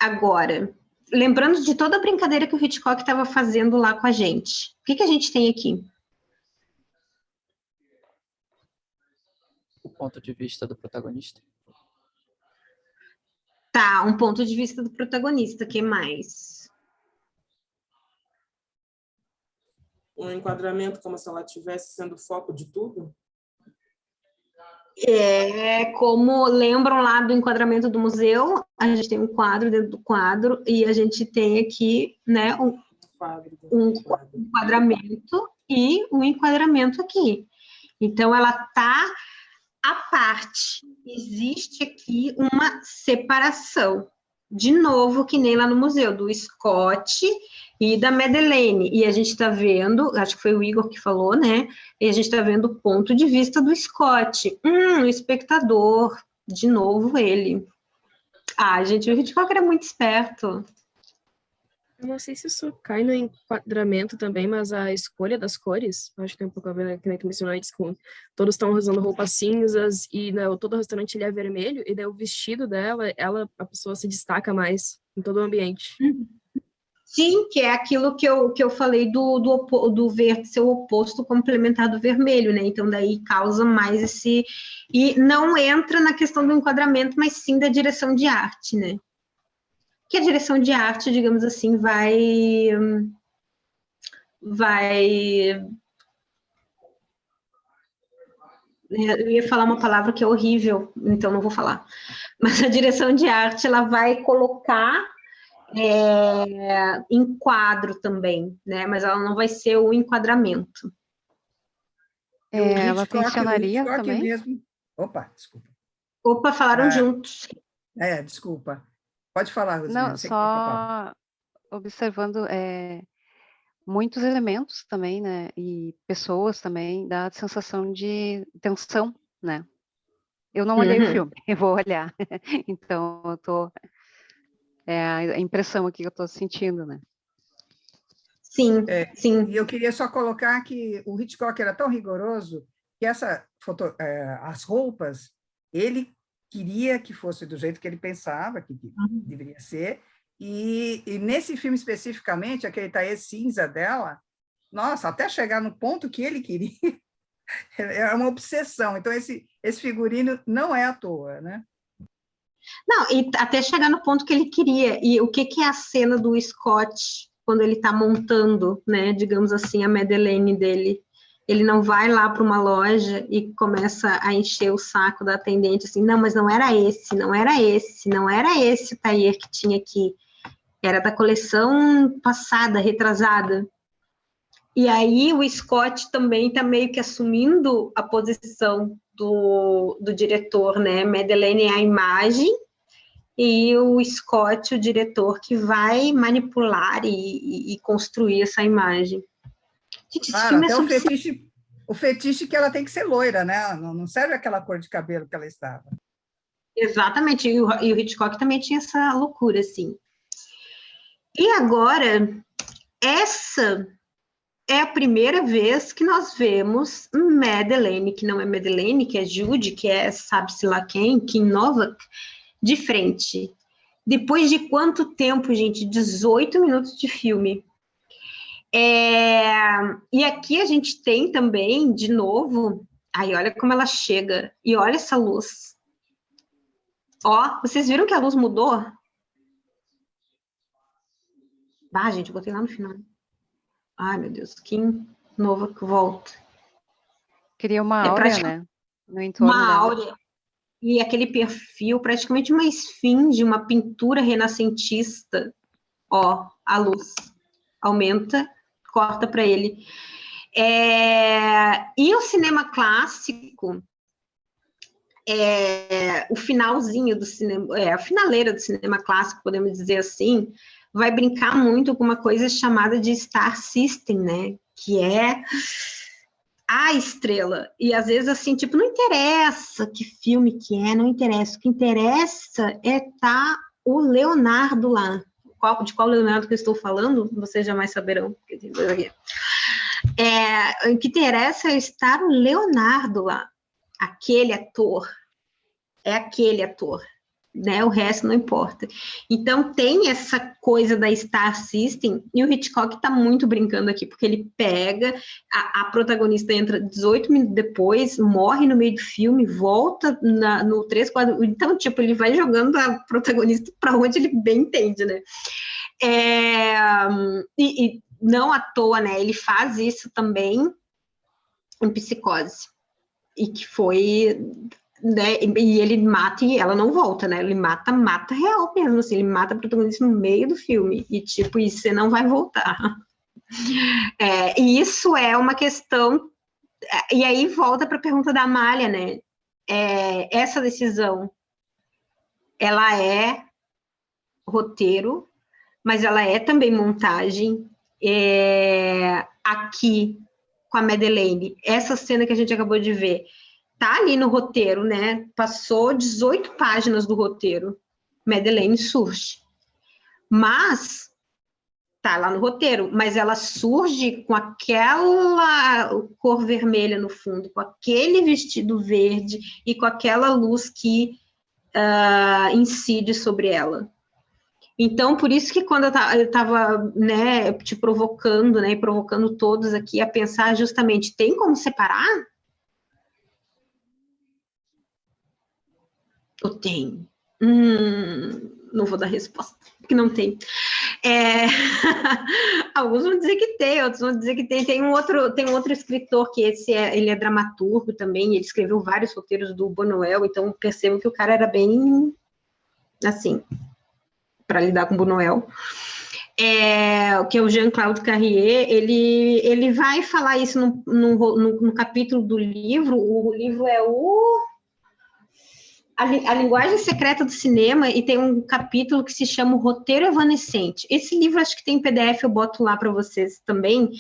agora? Lembrando de toda a brincadeira que o Hitchcock estava fazendo lá com a gente. O que a gente tem aqui? O ponto de vista do protagonista. Tá, um ponto de vista do protagonista. O que mais? Um enquadramento como se ela estivesse sendo o foco de tudo? É, como lembram lá do enquadramento do museu, a gente tem um quadro dentro do quadro e a gente tem aqui, né, um enquadramento e um enquadramento aqui. Então, ela está à parte. Existe aqui uma separação. De novo, que nem lá no museu, do Scott e da Madeleine. E a gente está vendo, acho que foi o Igor que falou, né? E a gente está vendo o ponto de vista do Scott. O espectador, de novo ele. Ah, gente, o Hitchcock era muito esperto. Eu não sei se isso cai no enquadramento também, mas a escolha das cores, acho que tem um pouco a ver, que nem tu mencionou antes, com todos estão usando roupas cinzas e, né, todo o restaurante ele é vermelho, e daí o vestido dela, a pessoa se destaca mais em todo o ambiente. Sim, que é aquilo que eu falei do verde ser o oposto complementar do vermelho, né? Então, daí causa mais esse... E não entra na questão do enquadramento, mas sim da direção de arte, né? Que a direção de arte, digamos assim, vai eu ia falar uma palavra que é horrível, então não vou falar. Mas a direção de arte, ela vai colocar em quadro também, né? Mas ela não vai ser o enquadramento. Ela tensionaria Hitchcock também? mesmo. Opa, desculpa. Opa, falaram juntos. Desculpa. Pode falar, Rosemary. Não, só observando muitos elementos também, né, e pessoas também, dá a sensação de tensão, né. Eu não olhei o filme, eu vou olhar, então eu tô, a impressão aqui que eu tô sentindo, né. Sim, sim. E eu queria só colocar que o Hitchcock era tão rigoroso que as roupas, ele queria que fosse do jeito que ele pensava que deveria ser, e nesse filme especificamente, aquele taê cinza dela, nossa, até chegar no ponto que ele queria, é uma obsessão. Então, esse figurino não é à toa, né? Não, e até chegar no ponto que ele queria. E o que é a cena do Scott, quando ele está montando, né, digamos assim, a Madeleine dele? Ele não vai lá para uma loja e começa a encher o saco da atendente, assim, não, mas não era esse, não era esse, não era esse o tailleur que tinha aqui. Era da coleção passada, retrasada. E aí o Scott também está meio que assumindo a posição do diretor, né? Madeleine é a imagem e o Scott, o diretor, que vai manipular e construir essa imagem. Gente, esse filme até é o fetiche que ela tem que ser loira, né? Não serve aquela cor de cabelo que ela estava. Exatamente, e o Hitchcock também tinha essa loucura, assim. E agora, essa é a primeira vez que nós vemos Madeleine, que não é Madeleine, que é Judy, que é sabe-se lá quem, Kim Novak, de frente. Depois de quanto tempo, gente? 18 minutos de filme. E aqui a gente tem também, de novo, aí olha como ela chega, e olha essa luz. Ó, vocês viram que a luz mudou? Ah, gente, eu botei lá no final. Ai, meu Deus, Kim Novak volta. Cria uma áurea, né? No entorno uma dela. áurea. E aquele perfil, praticamente uma esfinge, uma pintura renascentista. Ó, a luz aumenta, corta para ele. E o cinema clássico, o finalzinho do cinema, a finaleira do cinema clássico, podemos dizer assim, vai brincar muito com uma coisa chamada de Star System, né? Que é a estrela. E às vezes, assim, tipo, não interessa que filme que é, não interessa. O que interessa é tá o Leonardo lá. De qual Leonardo que eu estou falando, vocês jamais saberão. O que interessa é estar o Leonardo lá. Aquele ator. É aquele ator. Né? O resto não importa. Então, tem essa coisa da Star System, e o Hitchcock está muito brincando aqui, porque ele pega, a protagonista entra 18 minutos depois, morre no meio do filme, volta no 3, 4... Então, tipo, ele vai jogando a protagonista para onde ele bem entende, né? E não à toa, né? Ele faz isso também em Psicose. E que foi... Né, e ele mata e ela não volta, né? Ele mata real mesmo, assim, ele mata a protagonista no meio do filme, e tipo, e você não vai voltar. E isso é uma questão, e aí volta para a pergunta da Amália, né? Essa decisão, ela é roteiro, mas ela é também montagem. Aqui, com a Madeleine, essa cena que a gente acabou de ver, tá ali no roteiro, né? Passou 18 páginas do roteiro. Madeleine surge. Mas tá lá no roteiro, mas ela surge com aquela cor vermelha no fundo, com aquele vestido verde e com aquela luz que incide sobre ela. Então, por isso que quando eu estava, né, te provocando, né, e provocando todos aqui a pensar justamente, tem como separar? Eu tenho. Não vou dar resposta, porque não tem. Alguns vão dizer que tem, outros vão dizer que tem. Tem um outro escritor que ele é dramaturgo também, ele escreveu vários roteiros do Buñuel, então percebo que o cara era bem, assim, para lidar com Buñuel. Que é o Jean-Claude Carrier, ele vai falar isso no capítulo do livro. O livro é A Linguagem Secreta do Cinema, e tem um capítulo que se chama O Roteiro Evanescente. Esse livro, acho que tem em PDF, eu boto lá para vocês também.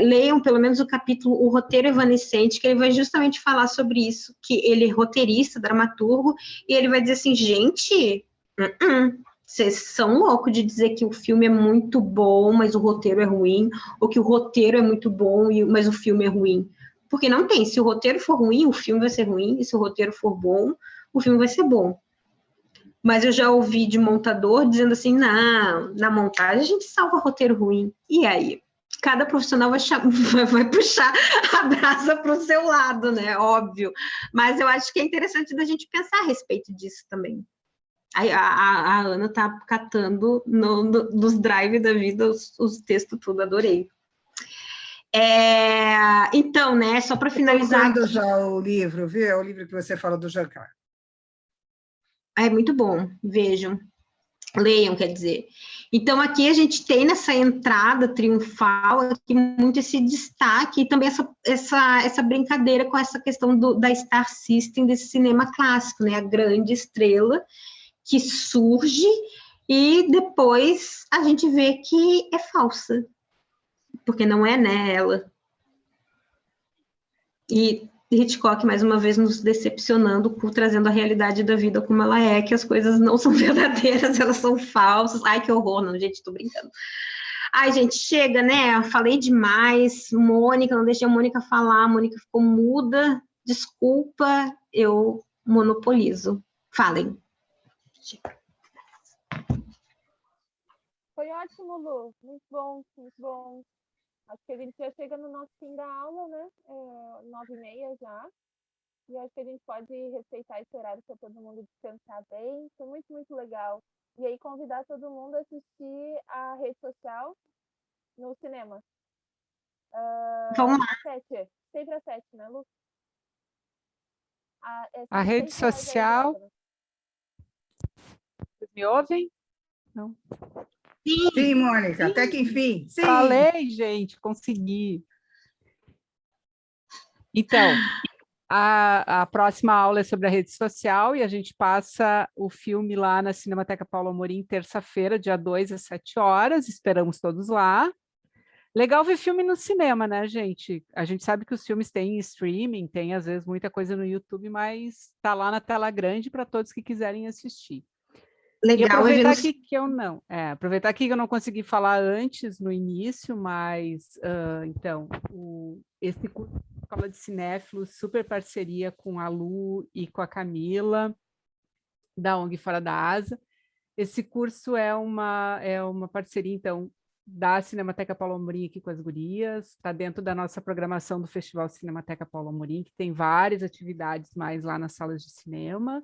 Leiam pelo menos o capítulo O Roteiro Evanescente, que ele vai justamente falar sobre isso, que ele é roteirista, dramaturgo, e ele vai dizer assim, gente, vocês são loucos de dizer que o filme é muito bom, mas o roteiro é ruim, ou que o roteiro é muito bom, mas o filme é ruim. Porque não tem. Se o roteiro for ruim, o filme vai ser ruim. E se o roteiro for bom, o filme vai ser bom. Mas eu já ouvi de montador dizendo assim, não, na montagem a gente salva roteiro ruim. E aí? Cada profissional vai puxar a brasa para o seu lado, né? Óbvio. Mas eu acho que é interessante da gente pensar a respeito disso também. A Ana está catando nos drive da vida os textos tudo, adorei. Então, né, só para finalizar... Estou já o livro, viu? É o livro que você fala do Jean-Claude. É muito bom, vejam, leiam, quer dizer. Então, aqui a gente tem nessa entrada triunfal aqui muito esse destaque e também essa brincadeira com essa questão da Star System, desse cinema clássico, né? A grande estrela que surge e depois a gente vê que é falsa. Porque não é, né, ela. E Hitchcock, mais uma vez, nos decepcionando, trazendo a realidade da vida como ela é, que as coisas não são verdadeiras, elas são falsas. Ai, que horror, não, gente, tô brincando. Ai, gente, chega, né, falei demais. Mônica, não deixei a Mônica falar, a Mônica ficou muda, desculpa, eu monopolizo. Falem. Foi ótimo, Lu, muito bom, muito bom. Acho que a gente já chega no nosso fim da aula, né? 9h30 já. E acho que a gente pode respeitar esse horário para todo mundo descansar bem. Foi muito, muito legal. E aí convidar todo mundo a assistir a rede social no cinema. Vamos lá. 7, sempre às 7, né, Lu? A rede social... Vocês me ouvem? Não. Sim, Mônica, até que enfim. Sim. Falei, gente, consegui. Então, a próxima aula é sobre a rede social e a gente passa o filme lá na Cinemateca Paulo Amorim, terça-feira, dia 2 às 7 horas. Esperamos todos lá. Legal ver filme no cinema, né, gente? A gente sabe que os filmes têm streaming, tem às vezes muita coisa no YouTube, mas tá lá na tela grande para todos que quiserem assistir. Legal, e aproveitar aqui que eu não, aproveitar aqui que eu não consegui falar antes no início, mas então esse curso de Escola de Cinéfilos, super parceria com a Lu e com a Camila da ONG Fora da Asa. Esse curso é uma parceria, então, da Cinemateca Paulo Amorim aqui com as gurias, está dentro da nossa programação do Festival Cinemateca Paulo Amorim, que tem várias atividades mais lá nas salas de cinema,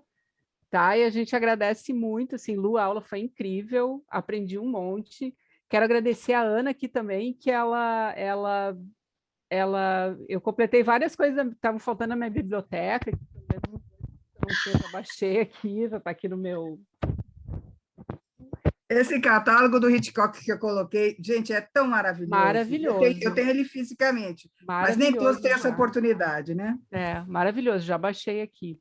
tá? E a gente agradece muito, assim, Lu, a aula foi incrível, aprendi um monte. Quero agradecer a Ana aqui também, que eu completei várias coisas que estavam faltando na minha biblioteca, que eu já baixei aqui, já está aqui no meu... Esse catálogo do Hitchcock que eu coloquei, gente, é tão maravilhoso. Maravilhoso. Eu tenho ele fisicamente, mas nem todos têm essa oportunidade, né? Maravilhoso, já baixei aqui.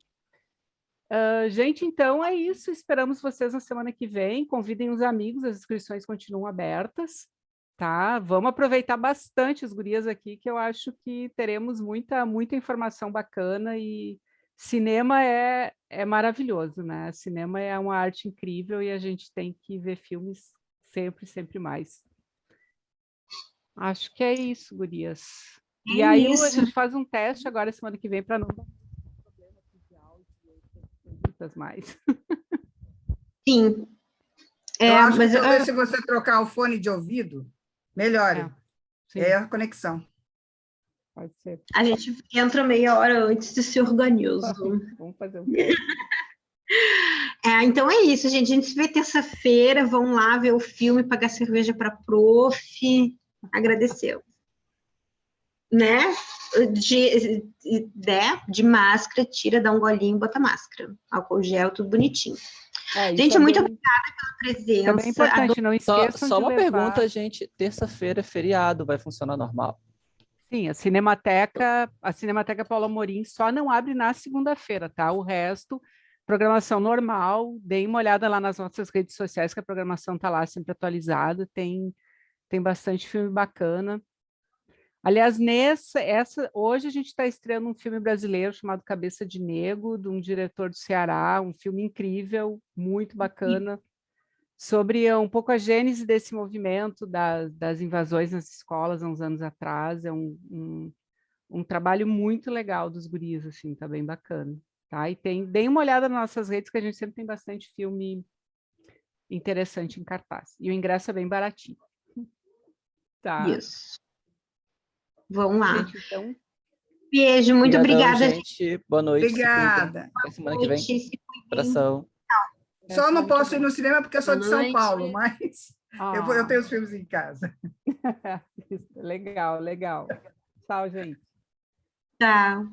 Gente, então é isso. Esperamos vocês na semana que vem. Convidem os amigos, as inscrições continuam abertas, tá? Vamos aproveitar bastante as gurias aqui, que eu acho que teremos muita informação bacana e cinema é maravilhoso, né? Cinema é uma arte incrível e a gente tem que ver filmes sempre mais. Acho que é isso, gurias. E aí a gente faz um teste agora semana que vem para não dar problema de áudio e outras mais. Sim. Eu acho que talvez se você trocar o fone de ouvido, melhore. É a conexão. Pode ser. A gente entra meia hora antes de se organiza. Vamos fazer um então é isso, gente. A gente se vê terça-feira. Vão lá ver o filme, pagar cerveja para prof. Agradeceu. Né? De máscara, tira, dá um golinho, bota máscara. Álcool gel, tudo bonitinho. Gente, muito obrigada pela presença. É bem importante, não esqueçam Só de uma levar... pergunta, gente. Terça-feira é feriado, vai funcionar normal? Sim, a Cinemateca Paulo Amorim só não abre na segunda-feira, tá? O resto, programação normal. Deem uma olhada lá nas nossas redes sociais, que a programação está lá sempre atualizada. Tem bastante filme bacana. Aliás, hoje a gente está estreando um filme brasileiro chamado Cabeça de Negro, de um diretor do Ceará, um filme incrível, muito bacana, sobre um pouco a gênese desse movimento das invasões nas escolas há uns anos atrás. É um trabalho muito legal dos guris, assim, tá bem bacana. Tá? E deem uma olhada nas nossas redes, que a gente sempre tem bastante filme interessante em cartaz. E o ingresso é bem baratinho. Tá. Isso. Vamos lá. Gente, então... Beijo, muito obrigada. Gente. Boa noite. Obrigada. Até semana que vem. Abração. Só não posso ir no cinema porque eu sou de São Paulo, mas eu tenho os filmes em casa. Legal. Tchau, gente. Tchau.